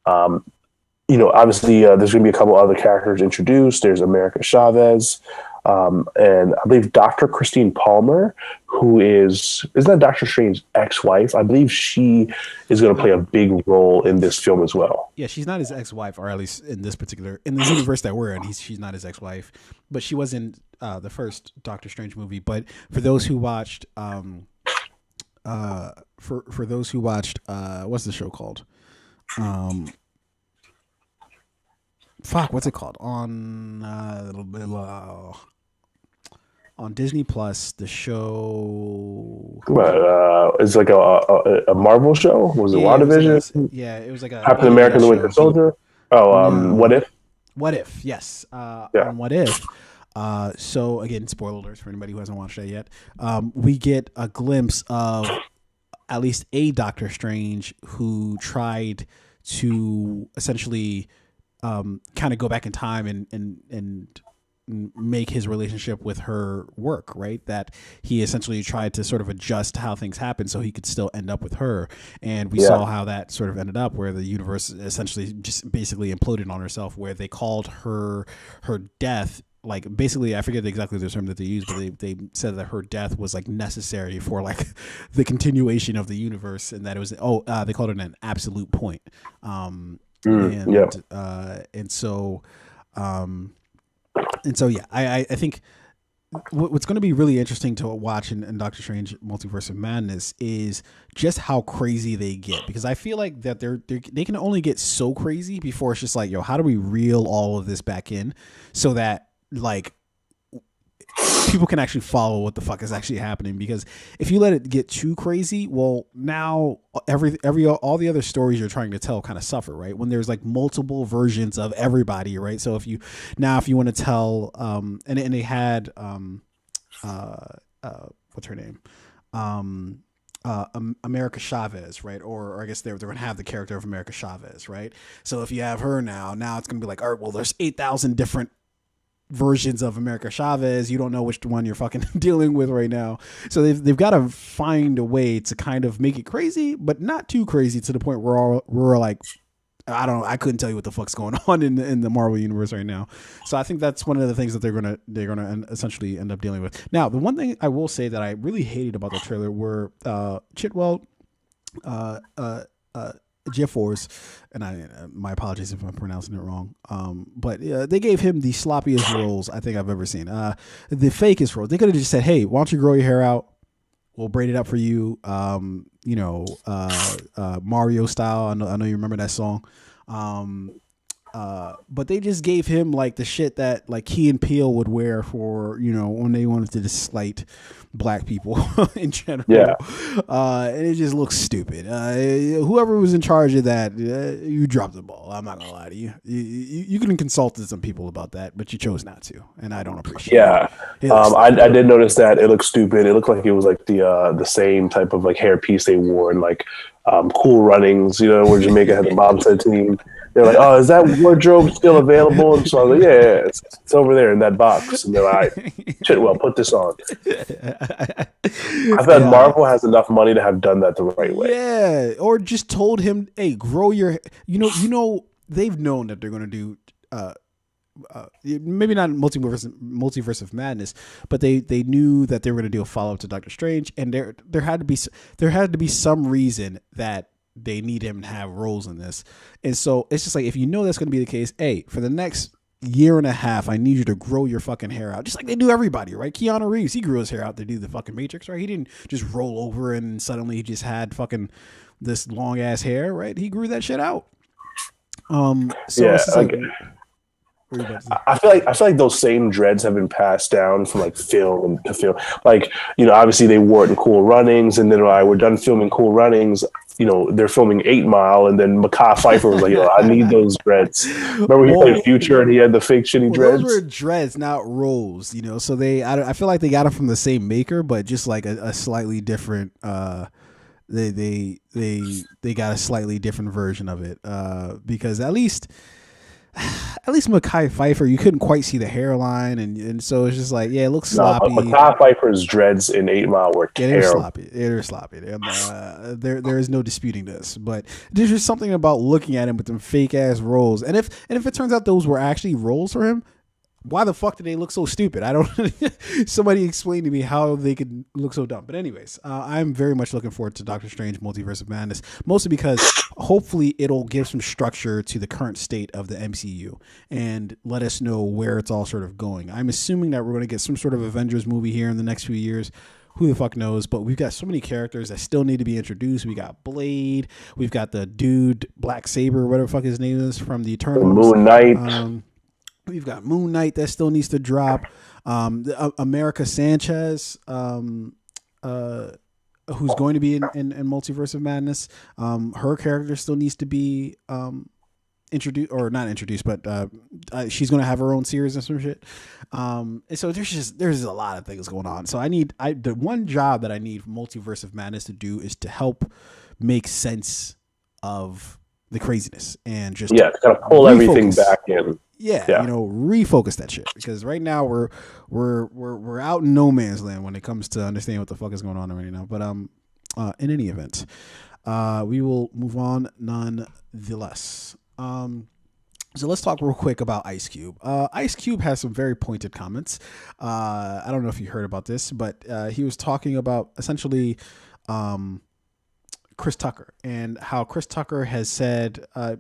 Obviously, there's going to be a couple other characters introduced. There's America Chavez. And I believe Dr. Christine Palmer, who isn't that Doctor Strange's ex-wife? I believe she is going to play a big role in this film as well. Yeah, she's not his ex-wife, or at least in this universe that we're in, she's not his ex-wife, but she was in the first Doctor Strange movie. But for those who watched, for those who watched, what's the show called? What's it called on Disney Plus? The show. It's like a Marvel show. Was it WandaVision? It was like a Captain America: The Winter Soldier. What if? What if? Yes. On What If. So again, spoiler alerts for anybody who hasn't watched that yet. We get a glimpse of at least a Doctor Strange who tried to essentially kind of go back in time and make his relationship with her work, right? That he essentially tried to sort of adjust how things happen so he could still end up with her. And we saw how that sort of ended up, where the universe essentially just basically imploded on herself, where they called her death, like, basically, I forget exactly the term that they used, but they said that her death was like necessary for like the continuation of the universe, and that it was they called it an absolute point. And so I think what's going to be really interesting to watch in Doctor Strange Multiverse of Madness is just how crazy they get, because I feel like that they can only get so crazy before it's just like, yo, how do we reel all of this back in so that like people can actually follow what the fuck is actually happening? Because if you let it get too crazy, well, now all the other stories you're trying to tell kind of suffer, right? When there's like multiple versions of everybody, right? So if you want to tell and they had what's her name, America Chavez, right? Or I guess they're going to have the character of America Chavez, right? So if you have her now it's going to be like, all right, well, there's 8,000 different versions of America Chavez. You don't know which one you're fucking dealing with right now. So they've got to find a way to kind of make it crazy, but not too crazy to the point where we're like, I couldn't tell you what the fuck's going on in the Marvel universe right now. So I think that's one of the things that they're gonna essentially end up dealing with. Now, the one thing I will say that I really hated about the trailer were Chitwell, Jeffors, and my apologies if I'm pronouncing it wrong. But they gave him the sloppiest roles I think I've ever seen. The fakest roles. They could have just said, "Hey, why don't you grow your hair out? We'll braid it up for you." Mario style. I know you remember that song. But they just gave him like the shit that like Key and Peele would wear for, when they wanted to just slight black people in general. Yeah. And it just looks stupid. Whoever was in charge of that, you dropped the ball. I'm not gonna lie to you. You can consult with some people about that, but you chose not to, and I don't appreciate it. I did notice that it looked stupid. It looked like it was like the same type of like hair piece they wore in like Cool Runnings, where Jamaica had the bobsled team. They're like, "Oh, is that wardrobe still available?" And so I was like, "Yeah, it's over there in that box." And they're like, "Chitwell, put this on." I thought Marvel has enough money to have done that the right way. Yeah, or just told him, "Hey, grow your." They've known that they're going to do. Maybe not multiverse of madness, but they knew that they were going to do a follow up to Doctor Strange, and there had to be some reason that they need him to have roles in this. And so it's just like, if you know that's going to be the case, hey, for the next year and a half, I need you to grow your fucking hair out, just like they do everybody, right? Keanu Reeves, he grew his hair out to do the fucking Matrix, right? He didn't just roll over and suddenly he just had fucking this long ass hair, right? He grew that shit out. It's just like, I feel like those same dreads have been passed down from like film to film. Like, obviously they wore it in Cool Runnings, and then we're done filming Cool Runnings, they're filming 8 Mile, and then Mekhi Phifer was like, I need those dreads. Remember he played Future and he had the fake shitty dreads? Those were dreads, not rolls, So I feel like they got it from the same maker, but just like a slightly different, they got a slightly different version of it, because at least Mekhi Phifer, you couldn't quite see the hairline, and so it's just like, yeah, it looks sloppy. Mekhi Phifer's dreads in 8 Mile were terrible. They're sloppy. There is no disputing this, but there's just something about looking at him with them fake ass rolls, and if it turns out those were actually roles for him, why the fuck did they look so stupid? I don't. Somebody explain to me how they could look so dumb. But anyways, I'm very much looking forward to Doctor Strange: Multiverse of Madness, mostly because hopefully it'll give some structure to the current state of the MCU and let us know where it's all sort of going. I'm assuming that we're going to get some sort of Avengers movie here in the next few years. Who the fuck knows? But we've got so many characters that still need to be introduced. We got Blade. We've got the dude Black Saber, whatever the fuck his name is, from the Eternals. Moon Knight. We've got Moon Knight that still needs to drop. America Sanchez, who's going to be in Multiverse of Madness. Her character still needs to be introduced, or not introduced, but she's going to have her own series and some shit. And so there's a lot of things going on. So the one job that I need Multiverse of Madness to do is to help make sense of the craziness and just kind of pull everything back in. Yeah, refocus that shit, because right now we're out in no man's land when it comes to understanding what the fuck is going on right now. But in any event, we will move on nonetheless. So let's talk real quick about Ice Cube. Ice Cube has some very pointed comments. I don't know if you heard about this, but he was talking about essentially Chris Tucker and how Chris Tucker has said, I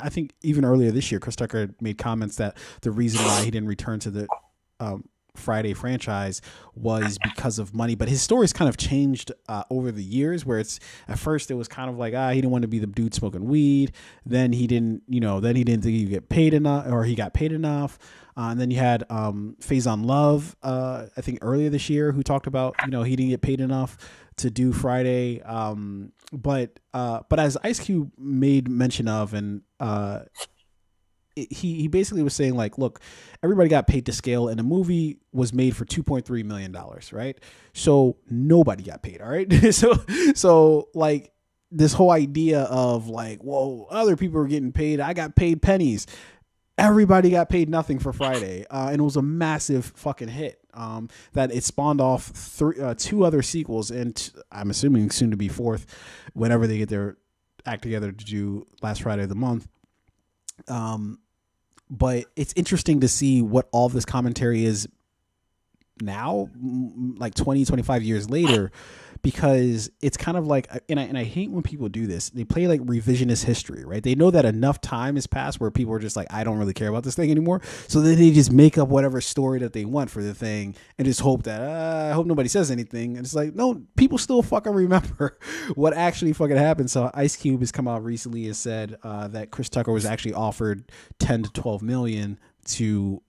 think even earlier this year, Chris Tucker made comments that the reason why he didn't return to the Friday franchise was because of money. But his story's kind of changed over the years, where it's at first it was kind of like, he didn't want to be the dude smoking weed. Then he didn't think he'd get paid enough, or he got paid enough. And then you had Faison Love, I think earlier this year, who talked about, he didn't get paid enough to do Friday. But as Ice Cube made mention of, and he basically was saying, like, look, everybody got paid to scale, and the movie was made for $2.3 million, right? So nobody got paid, all right? so like this whole idea of like, whoa, other people are getting paid, I got paid pennies. Everybody got paid nothing for Friday, and it was a massive fucking hit. That it spawned off two other sequels, and I'm assuming soon to be fourth, whenever they get their act together to do last Friday of the month. But it's interesting to see what all this commentary is now, like 20, 25 years later, because it's kind of like, and I hate when people do this. They play like revisionist history, right? They know that enough time has passed where people are just like, I don't really care about this thing anymore. So then they just make up whatever story that they want for the thing and just hope that, I hope nobody says anything. And it's like, no, people still fucking remember what actually fucking happened. So Ice Cube has come out recently and said that Chris Tucker was actually offered 10 to 12 million to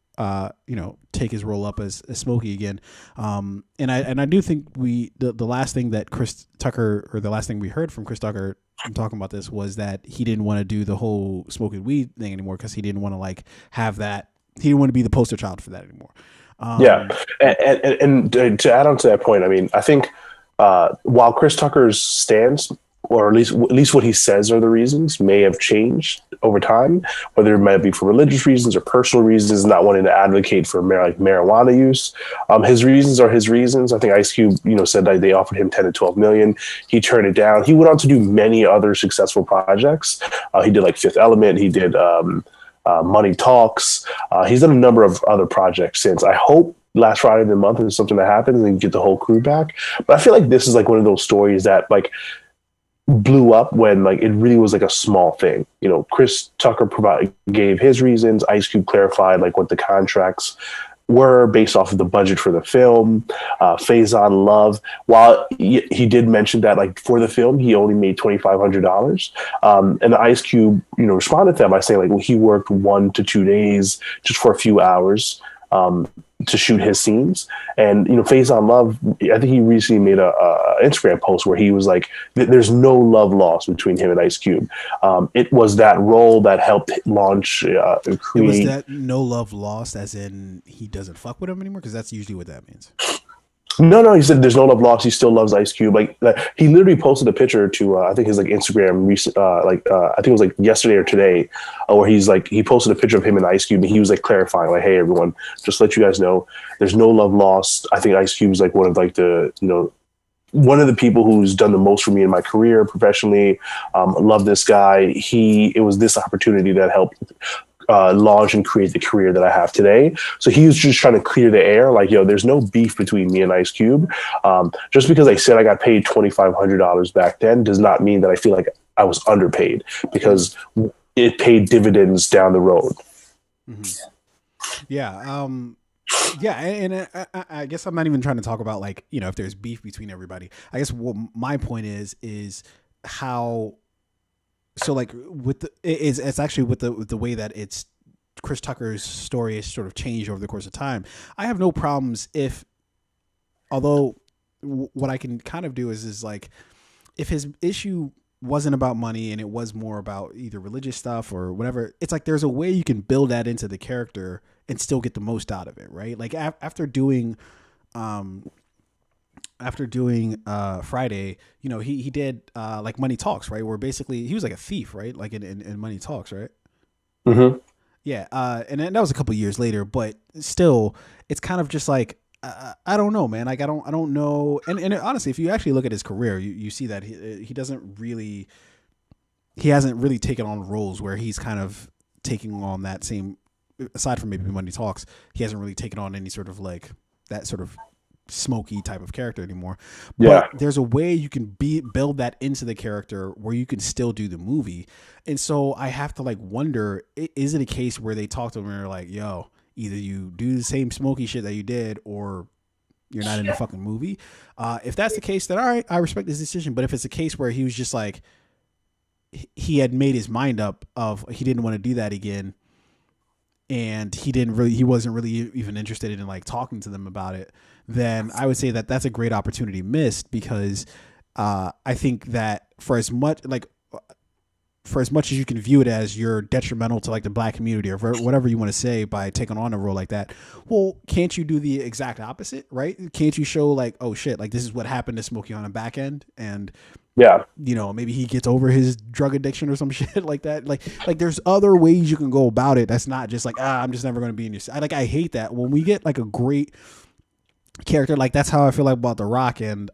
take his role up as Smokey again. And I do think the last thing that Chris Tucker, or the last thing we heard from Chris Tucker talking about this, was that he didn't want to do the whole smoking weed thing anymore, because he didn't want to like have that. He didn't want to be the poster child for that anymore. And to add on to that point, I mean, I think while Chris Tucker's stance, or at least what he says are the reasons, may have changed over time, whether it might be for religious reasons or personal reasons, not wanting to advocate for marijuana use. His reasons are his reasons. I think Ice Cube, said that they offered him 10 to 12 million. He turned it down. He went on to do many other successful projects. He did like Fifth Element. He did Money Talks. He's done a number of other projects since. I hope last Friday of the month is something that happens and get the whole crew back. But I feel like this is like one of those stories that like blew up when like it really was like a small thing. Chris Tucker gave his reasons. Ice Cube clarified like what the contracts were based off of the budget for the film. Faison Love, while he did mention that like for the film he only made $2,500, and Ice Cube responded to that by saying like, well, he worked 1 to 2 days just for a few hours to shoot his scenes. And Faison Love, I think he recently made a Instagram post where he was like, there's no love lost between him and Ice Cube. It was that role that helped launch create. Was that no love lost as in he doesn't fuck with him anymore? Because that's usually what that means. No, he said there's no love lost. He still loves Ice Cube. Like he literally posted a picture to I think his like Instagram recent I think it was like yesterday or today, where he's like, he posted a picture of him and Ice Cube, and he was like clarifying like, hey everyone, just to let you guys know, there's no love lost. I think Ice Cube's like one of like the one of the people who's done the most for me in my career professionally. Love this guy. It was this opportunity that helped launch and create the career that I have today. So he was just trying to clear the air, like, yo, there's no beef between me and Ice Cube. Just because I said I got paid $2,500 back then does not mean that I feel like I was underpaid, because it paid dividends down the road. Yeah. Yeah, and I guess I'm not even trying to talk about, like, you know, if there's beef between everybody. I guess what my point is how, so like with the, it's actually with the way that it's Chris Tucker's story has sort of changed over the course of time. I have no problems if, although what I can kind of do is like, if his issue wasn't about money and it was more about either religious stuff or whatever, it's like there's a way you can build that into the character and still get the most out of it, right? Like after doing Friday, you know, he did like Money Talks, right? Where basically he was like a thief, right? Like in Money Talks, right? Mm-hmm. Yeah, and then that was a couple years later, but still, it's kind of just like, I don't know, man. Like I don't know. And honestly, if you actually look at his career, you see that he hasn't really taken on roles where he's kind of taking on that same, aside from maybe Money Talks, he hasn't really taken on any sort of like that sort of smoky type of character anymore. But there's a way you can build that into the character where you can still do the movie. And so I have to like wonder, is it a case where they talk to him and they're like, yo, either you do the same smoky shit that you did or you're not in the fucking movie. If that's the case, then all right, I respect his decision. But if it's a case where he was just like, he had made his mind up of he didn't want to do that again, and he wasn't really even interested in like talking to them about it, then I would say that that's a great opportunity missed, because I think that for as much as you can view it as you're detrimental to like the black community or whatever you want to say by taking on a role like that, well, can't you do the exact opposite, right? Can't you show like, oh shit, like this is what happened to Smokey on the back end, and you know, maybe he gets over his drug addiction or some shit like that. Like there's other ways you can go about it. That's not just like, I'm just never going to be in your side. Like, I hate that when we get like a great character. Like that's how I feel like about The Rock and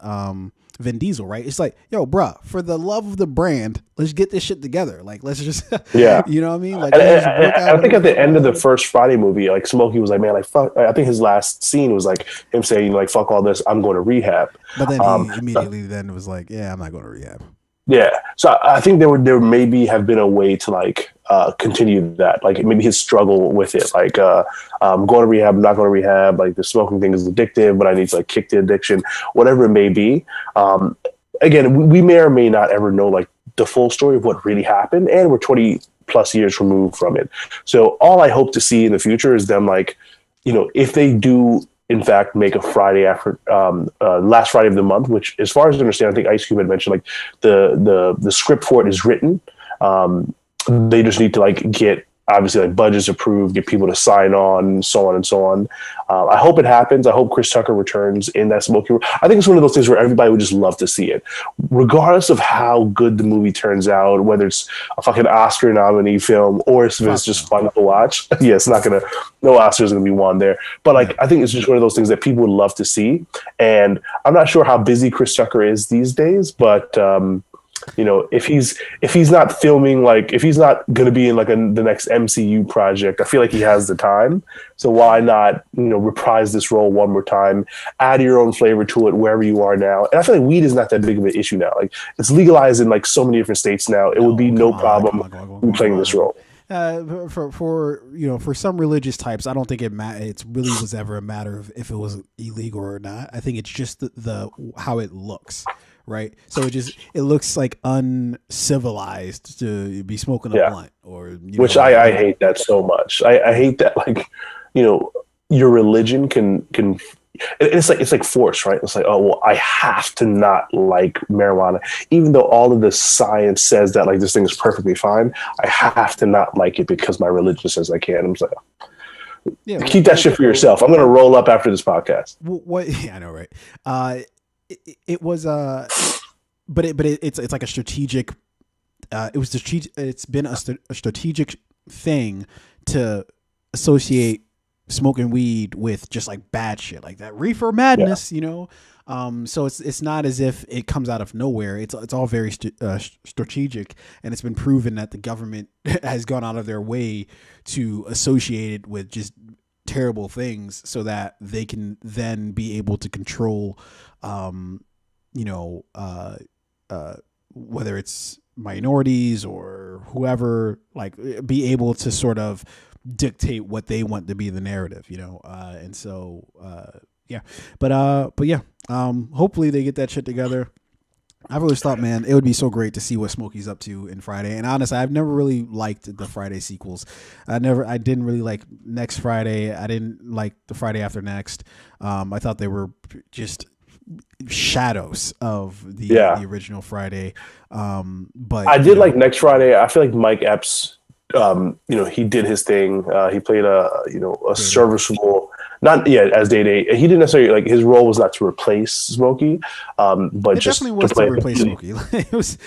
Vin Diesel, right? It's like, yo, bruh, for the love of the brand, let's get this shit together. Like, let's just, you know what I mean? Like, I think at the end of the first Friday movie, like Smokey was like, man, like fuck. I think his last scene was like him saying, like, fuck all this, I'm going to rehab. But then he immediately then was like, yeah, I'm not going to rehab. Yeah, so I think there maybe have been a way to like continue that, like maybe his struggle with it, like I'm going to rehab, I'm not going to rehab, like the smoking thing is addictive, but I need to like kick the addiction, whatever it may be. Again, we may or may not ever know like the full story of what really happened, and we're 20 plus years removed from it. So all I hope to see in the future is them like, you know, if they do in fact make a Friday after last Friday of the month, which as far as I understand, I think Ice Cube had mentioned like the script for it is written. They just need to like get obviously like budgets approved, get people to sign on, so on and so on. I hope it happens. I hope Chris Tucker returns in that smoking room. I think it's one of those things where everybody would just love to see it, regardless of how good the movie turns out, whether it's a fucking Oscar nominee film or if it's just fun to watch. Yeah, it's not no Oscars gonna be won there. But like, I think it's just one of those things that people would love to see. And I'm not sure how busy Chris Tucker is these days, but you know, if he's not filming, like if he's not going to be in like the next MCU project, I feel like he has the time. So why not, you know, reprise this role one more time, add your own flavor to it wherever you are now. And I feel like weed is not that big of an issue now. Like it's legalized in like so many different states now. It would be no problem playing this role. For you know, for some religious types, I don't think it really was ever a matter of if it was illegal or not. I think it's just the how it looks. Right, so it looks like uncivilized to be smoking a blunt, or which I hate that so much. I hate that, like, you know, your religion can it's like force, right? It's like, oh well, I have to not like marijuana, even though all of the science says that like this thing is perfectly fine. I have to not like it because my religion says I can. I'm just like, keep that shit for yourself. I'm gonna roll up after this podcast. What? Yeah, I know, right? It was but it's like a strategic. It's been a strategic thing to associate smoking weed with just like bad shit like that reefer madness, you know. So it's not as if it comes out of nowhere. It's all very strategic, and it's been proven that the government has gone out of their way to associate it with just terrible things so that they can then be able to control, whether it's minorities or whoever, like be able to sort of dictate what they want to be the narrative, you know. And so, yeah, but yeah, hopefully they get that shit together. I've always thought, man, it would be so great to see what Smokey's up to in Friday. And honestly, I've never really liked the Friday sequels. I didn't really like Next Friday. I didn't like the Friday After Next. I thought they were just shadows of the original Friday. But I did like Next Friday. I feel like Mike Epps, he did his thing. He played a serviceable, not as Day. He didn't necessarily, like, his role was not to replace Smokey, but it just definitely was to replace Smokey. It was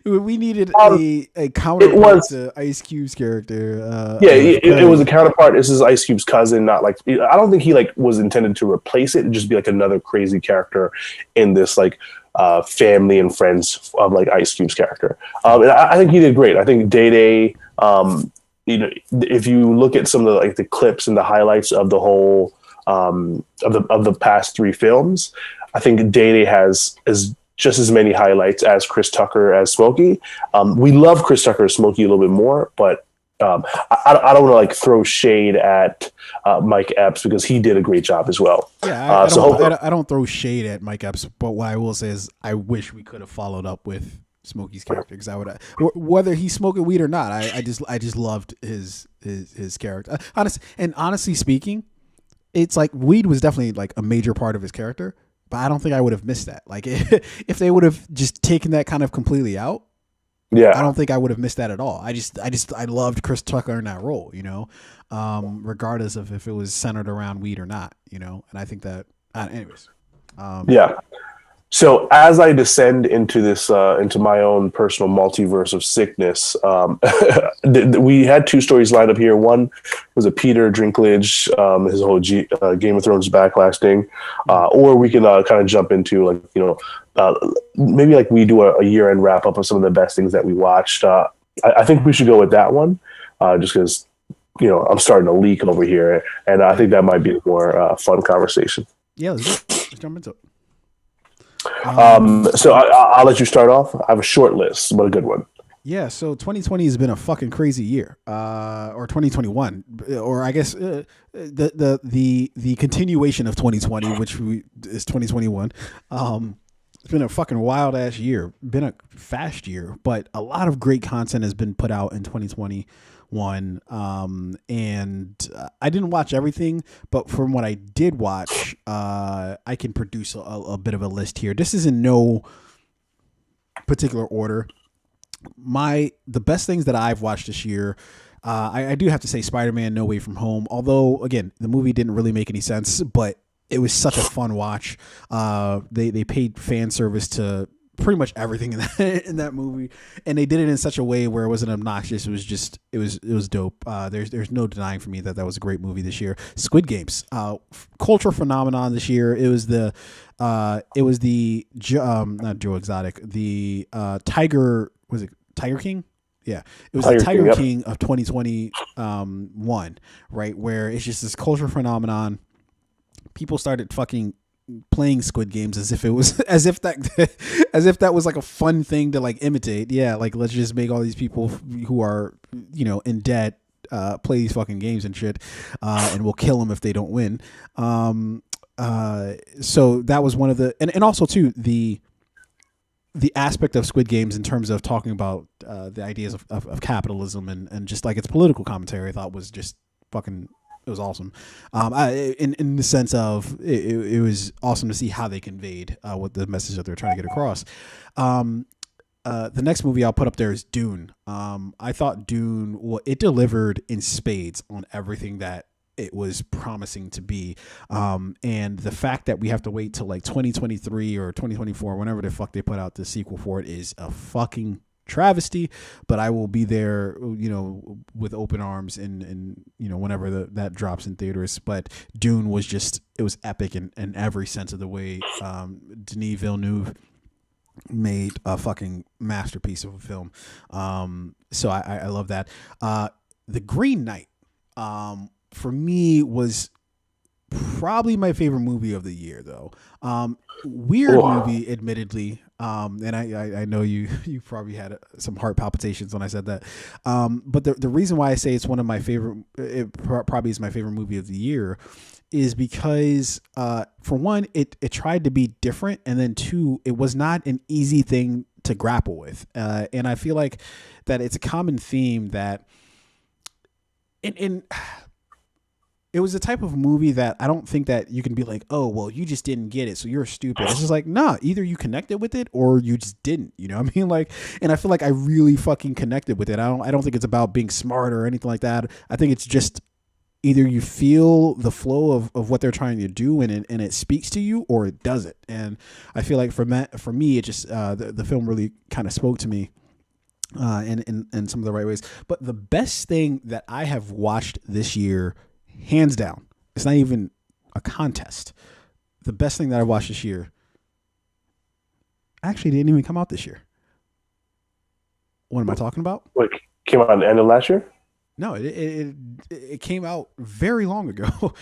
we needed a counterpart to Ice Cube's character. It was a counterpart. This is Ice Cube's cousin, not like, I don't think he like was intended to replace it and just be like another crazy character in this like family and friends of like Ice Cube's character. And I think he did great. I think Day, if you look at some of the like the clips and the highlights of the whole of the past three films, I think Day has just as many highlights as Chris Tucker as Smokey. We love Chris Tucker as Smokey a little bit more, but I don't want to like throw shade at Mike Epps because he did a great job as well. Yeah, I don't throw shade at Mike Epps, but what I will say is I wish we could have followed up with Smokey's character, because I would, whether he's smoking weed or not, I just loved his character. Honestly speaking, it's like weed was definitely like a major part of his character, but I don't think I would have missed that. Like if they would have just taken that kind of completely out, I don't think I would have missed that at all. I loved Chris Tucker in that role, you know, regardless of if it was centered around weed or not, you know. And I think that, anyways. So as I descend into this, into my own personal multiverse of sickness, we had two stories lined up here. One was a Peter Dinklage, his whole Game of Thrones backlash thing, or we can kind of jump into like, maybe like we do a year-end wrap-up of some of the best things that we watched. I think we should go with that one, just because, I'm starting to leak over here, and I think that might be a more fun conversation. Yeah, let's jump into it. So I'll let you start off. I have a short list, but a good one. Yeah, so 2020 has been a fucking crazy year, or 2021, or I guess the continuation of 2020, which is 2021. It's been a fucking wild ass year, been a fast year, but a lot of great content has been put out in 2021. And I didn't watch everything, but from what I did watch, I can produce a bit of a list here. This is in no particular order. The best things that I've watched this year, I do have to say Spider-Man No Way From Home, although again, the movie didn't really make any sense, but it was such a fun watch. They paid fan service to pretty much everything in that movie, and they did it in such a way where it wasn't obnoxious. It was dope. There's no denying for me that was a great movie this year. Squid Games, cultural phenomenon this year. It was not Joe Exotic, the Tiger, was it Tiger King? Yeah, it was the Tiger King of 2021, right? Where it's just this cultural phenomenon. People started fucking playing Squid Games as if that was like a fun thing to like imitate. Yeah, like let's just make all these people who are in debt play these fucking games and shit, and we'll kill them if they don't win. So that was one of the and also too the aspect of Squid Games in terms of talking about the ideas of capitalism and just like its political commentary, I thought was just fucking. It was awesome. In the sense of it was awesome to see how they conveyed what the message that they're trying to get across. The next movie I'll put up there is Dune. I thought Dune, it delivered in spades on everything that it was promising to be. And the fact that we have to wait till like 2023 or 2024, whenever the fuck they put out the sequel for it, is a fucking travesty, but I will be there, with open arms and whenever that drops in theaters. But Dune was it was epic in every sense of the way. Denis Villeneuve made a fucking masterpiece of a film. So I love that. The Green Knight, for me, was probably my favorite movie of the year, though. Weird movie, admittedly. And I know you probably had some heart palpitations when I said that. But the reason why I say it's one of my favorite, it probably is my favorite movie of the year, is because for one, it tried to be different, and then two, it was not an easy thing to grapple with. And I feel like that it's a common theme that it was the type of movie that I don't think that you can be like, oh, well, you just didn't get it, so you're stupid. It's just like, nah, either you connected with it or you just didn't, you know what I mean? Like, and I feel like I really fucking connected with it. I don't think it's about being smart or anything like that. I think it's just either you feel the flow of what they're trying to do and it speaks to you, or it doesn't. And I feel like for me, it just, the film really kind of spoke to me in some of the right ways. But the best thing that I have watched this year, hands down, it's not even a contest, the best thing that I watched this year actually didn't even come out this year. What am I talking about? Like, came out at the end of last year? No, it came out very long ago.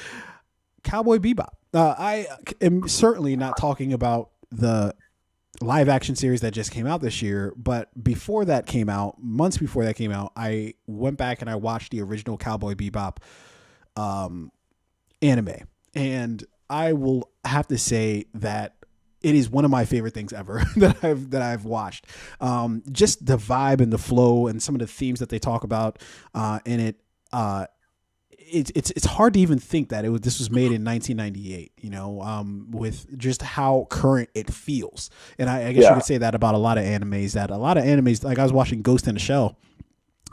Cowboy Bebop. I am certainly not talking about the live action series that just came out this year, but before that came out, months before that came out, I went back and I watched the original Cowboy Bebop anime, and I will have to say that it is one of my favorite things ever that I've watched. Just the vibe and the flow and some of the themes that they talk about in it. It's hard to even think that this was made in 1998, with just how current it feels. And I guess you could say that about a lot of animes, like I was watching Ghost in the Shell.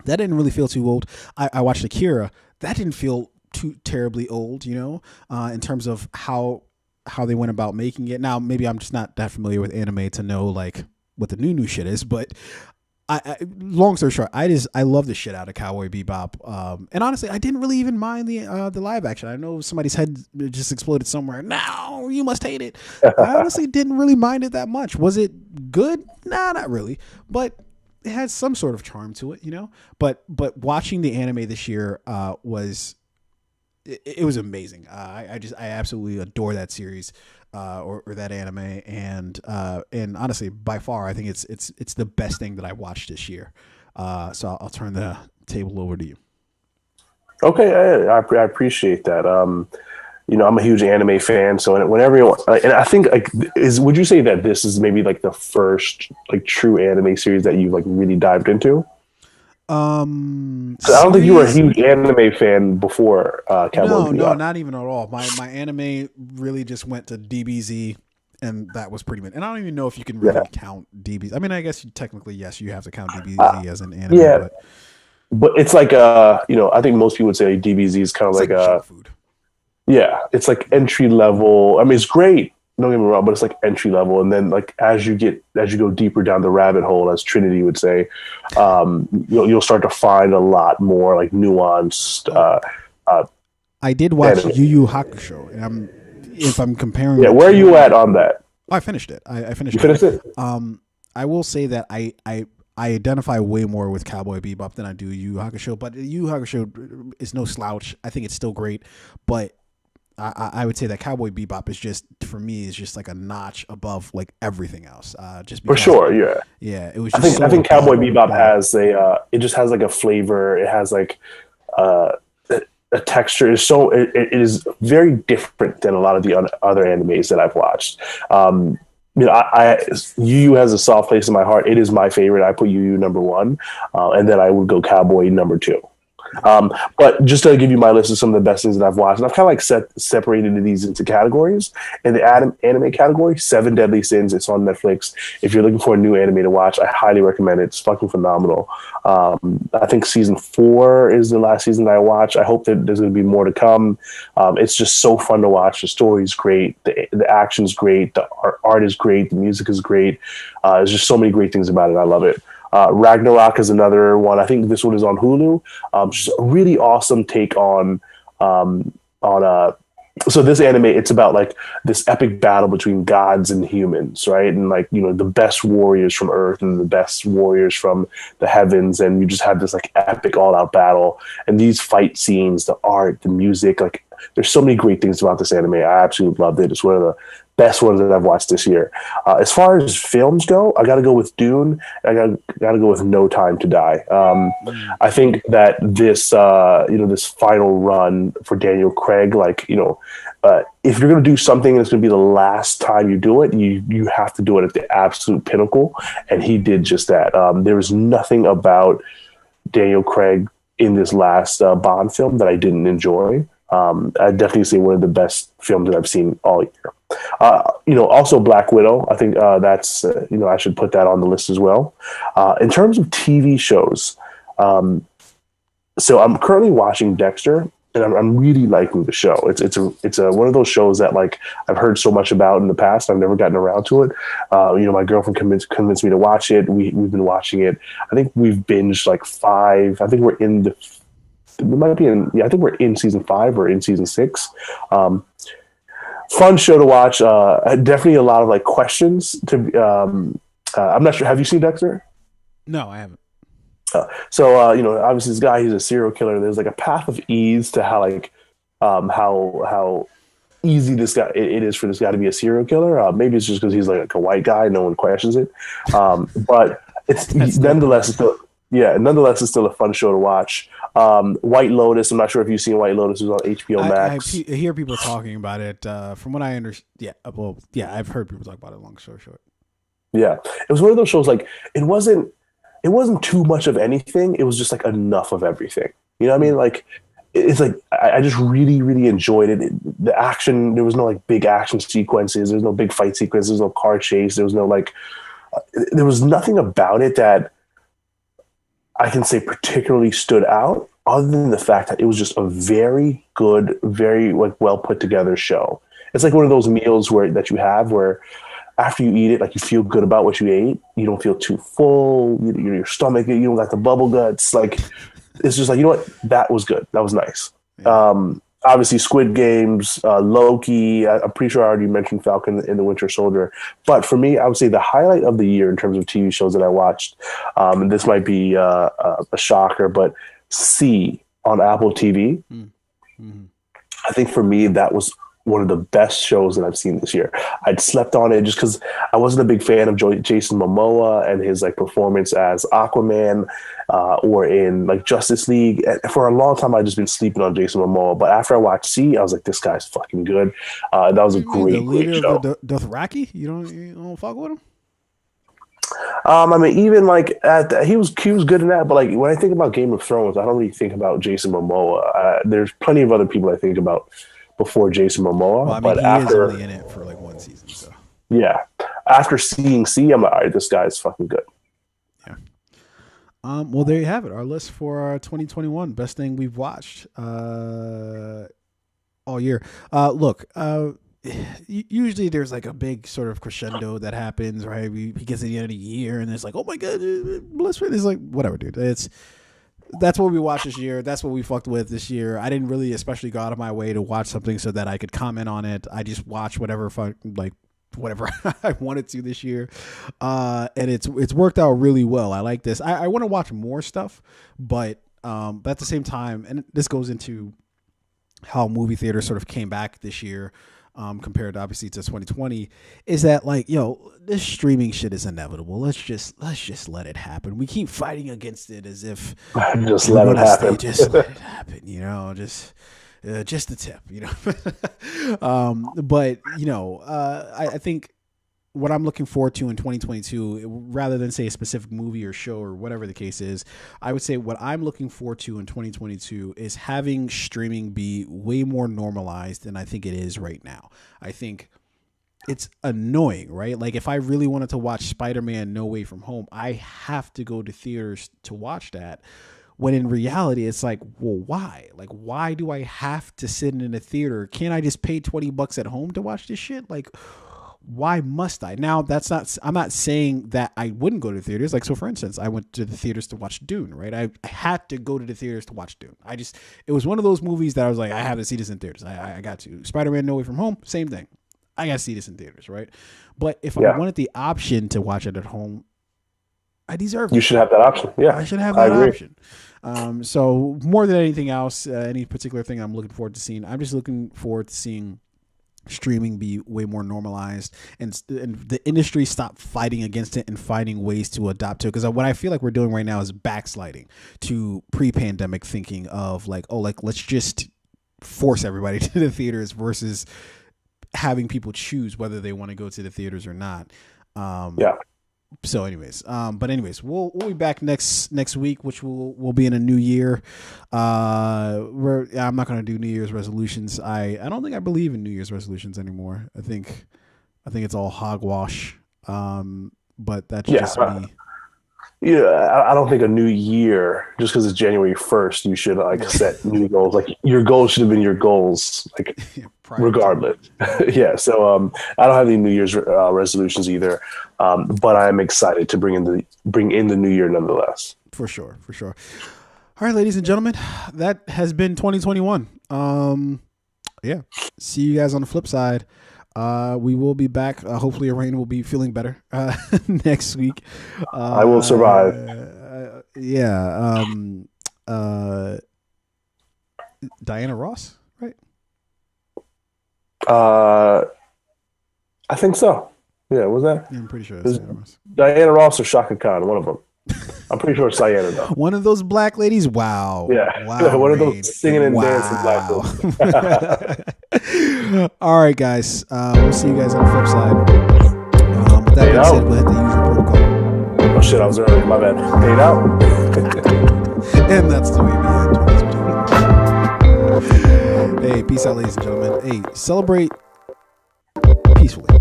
That didn't really feel too old. I watched Akira. That didn't feel too terribly old, in terms of how they went about making it. Now, maybe I'm just not that familiar with anime to know like what the new shit is, but I long story short, I love the shit out of Cowboy Bebop. And honestly, I didn't really even mind the live action. I know somebody's head just exploded somewhere. No, you must hate it. I honestly didn't really mind it that much. Was it good? Nah, not really. But it had some sort of charm to it, But watching the anime this year was amazing. I absolutely adore that series or that anime, and honestly, by far, I think it's the best thing that I watched this year. So I'll turn the table over to you. Okay, I appreciate that. I'm a huge anime fan, so whenever and I think would you say that this is maybe like the first like true anime series that you've like really dived into? I don't think you were a huge anime fan before Cowboy Bebop. No, not even at all. My anime really just went to DBZ, and that was pretty much. And I don't even know if you can really count DBZ. I mean, I guess technically, yes, you have to count DBZ as an anime. Yeah, but it's like I think most people would say DBZ is kind of like junk food. Yeah, it's like entry level. I mean, it's great. Don't get me wrong, but it's like entry level, and then like as you go deeper down the rabbit hole, as Trinity would say, you'll start to find a lot more like nuanced. I did watch Yu Yu Hakusho, and if I'm comparing, where are you at on that? I finished it. I finished. You finished it. I will say that I identify way more with Cowboy Bebop than I do Yu Yu Hakusho, but Yu Yu Hakusho is no slouch. I think it's still great, but I would say that Cowboy Bebop is just, for me, is just like a notch above like everything else. Just because, for sure, yeah. Yeah, it was. I think Cowboy Bebop has it just has like a flavor. It has like a texture. It is very different than a lot of the other animes that I've watched. Yu Yu has a soft place in my heart. It is my favorite. I put Yu Yu number 1, and then I would go Cowboy number 2. But just to give you my list of some of the best things that I've watched, and I've kind of like separated these into categories. In the anime category, 7 Deadly Sins. It's on Netflix. If you're looking for a new anime to watch, I highly recommend it. It's fucking phenomenal. I think season 4 is the last season that I watched. I hope that there's going to be more to come. It's just so fun to watch. The story's great. The action's great. The art is great. The music is great. There's just so many great things about it. I love it. Ragnarok is another one. I think this one is on Hulu. Just a really awesome take on so this anime, it's about like this epic battle between gods and humans, right? And like, you know, the best warriors from Earth and the best warriors from the heavens, and you just have this like epic all out battle. And these fight scenes, the art, the music, like there's so many great things about this anime. I absolutely loved it. It's one of the best ones that I've watched this year. As far as films go, I got to go with Dune. I got to go with No Time to Die. I think that this, this final run for Daniel Craig, like, you know, if you're going to do something and it's going to be the last time you do it, you have to do it at the absolute pinnacle. And he did just that. There was nothing about Daniel Craig in this last Bond film that I didn't enjoy. I'd definitely say one of the best films that I've seen all year. Also Black Widow. I think that's I should put that on the list as well. In terms of TV shows, so I'm currently watching Dexter, and I'm really liking the show. It's one of those shows that like I've heard so much about in the past. I've never gotten around to it. My girlfriend convinced me to watch it. We've been watching it. I think we've binged like 5. I think we're in the. We might be in. Yeah, I think we're in season 5 or in season 6. Fun show to watch. Definitely a lot of like questions. I'm not sure. Have you seen Dexter? No, I haven't. Obviously this guy, he's a serial killer. There's like a path of ease to how easy this guy it is for this guy to be a serial killer. Maybe it's just because he's like a white guy, no one questions it. But nonetheless, it's still a fun show to watch. White Lotus. I'm not sure if you've seen White Lotus. It was on HBO Max. I hear people talking about it. From what I understand, I've heard people talk about it. Long story short. Yeah, it was one of those shows. Like it wasn't too much of anything. It was just like enough of everything. You know what I mean? Like it's like I just really, really enjoyed it. The action. There was no like big action sequences. There was no big fight sequences. There was no car chase. There was no like. There was nothing about it that I can say particularly stood out, other than the fact that it was just a very good, very like well put together show. It's like one of those meals that you have where after you eat it, like you feel good about what you ate. You don't feel too full. Your stomach, you don't got the bubble guts. Like it's just like, you know what? That was good. That was nice. Yeah. Obviously, Squid Games, Loki. I'm pretty sure I already mentioned Falcon and the Winter Soldier. But for me, I would say the highlight of the year in terms of TV shows that I watched, and this might be a shocker, but C on Apple TV. Mm-hmm. I think for me, that was one of the best shows that I've seen this year. I'd slept on it just because I wasn't a big fan of Jason Momoa and his like performance as Aquaman or in like Justice League. And for a long time, I'd just been sleeping on Jason Momoa. But after I watched C, I was like, this guy's fucking good. That was a great show. The Dothraki? You don't fuck with him? Even like he was good in that, but like when I think about Game of Thrones, I don't really think about Jason Momoa. There's plenty of other people I think about before Jason Momoa. Well, but after is only in it for like one season, so yeah. After seeing C, I'm like, all right, this guy's fucking good. Yeah. Well, there you have it. Our list for our 2021 best thing we've watched all year. Look, usually there's like a big sort of crescendo that happens, right? He gets to the end of the year, and it's like, oh my god, Bliss. It's like whatever, dude. That's what we watched this year. That's what we fucked with this year. I didn't really especially go out of my way to watch something so that I could comment on it. I just watched whatever I wanted to this year. And it's worked out really well. I like this. I want to watch more stuff, but at the same time, and this goes into how movie theater sort of came back this year. Compared obviously to 2020, is that like, this streaming shit is inevitable. Let's just let it happen. We keep fighting against it as if just let it happen. Just let it happen, just the tip, but I think what I'm looking forward to in 2022, rather than say a specific movie or show or whatever the case is, I would say what I'm looking forward to in 2022 is having streaming be way more normalized than I think it is right now. I think it's annoying, right? Like if I really wanted to watch Spider-Man No Way From Home, I have to go to theaters to watch that. When in reality, it's like, well, why? Like, why do I have to sit in a theater? Can't I just pay $20 at home to watch this shit? Like, why must I? Now, I'm not saying that I wouldn't go to the theaters. Like, so for instance, I went to the theaters to watch Dune, right? I had to go to the theaters to watch Dune. It was one of those movies that I was like, I have to see this in theaters. I got to. Spider-Man No Way From Home, same thing. I got to see this in theaters, right? But if I wanted the option to watch it at home, I deserve it. You should have that option. Yeah, I should have that option. So more than anything else, any particular thing I'm looking forward to seeing, I'm just looking forward to seeing streaming be way more normalized and the industry stop fighting against it and finding ways to adapt to it. Because what I feel like we're doing right now is backsliding to pre-pandemic thinking of like, oh, like let's just force everybody to the theaters versus having people choose whether they want to go to the theaters or not. So anyways, we'll be back next week, which will be in a new year. I'm not going to do New Year's resolutions. I don't think I believe in New Year's resolutions anymore. I think it's all hogwash. But that's just me. Yeah, I don't think a new year, just because it's January 1st, you should set new goals. Like your goals should have been your goals, like regardless. Yeah. So I don't have any New Year's resolutions either, but I'm excited to bring in the new year nonetheless. For sure. All right, ladies and gentlemen, that has been 2021. Yeah. See you guys on the flip side. We will be back. Hopefully, Rain will be feeling better next week. I will survive. Diana Ross, right? I think so. Yeah, was that? Yeah, I'm pretty sure it's Diana Ross or Shaka Khan, one of them. I'm pretty sure it's Diana though. One of those black ladies. Wow. Yeah. Wow. One of those singing and dancing black ladies. All right, guys. We'll see you guys on the flip side. With that being said, we'll hit the usual protocol. Oh shit, I was early. My bad. Paid out. And that's the way we end. Hey, peace out, ladies and gentlemen. Hey, celebrate peacefully.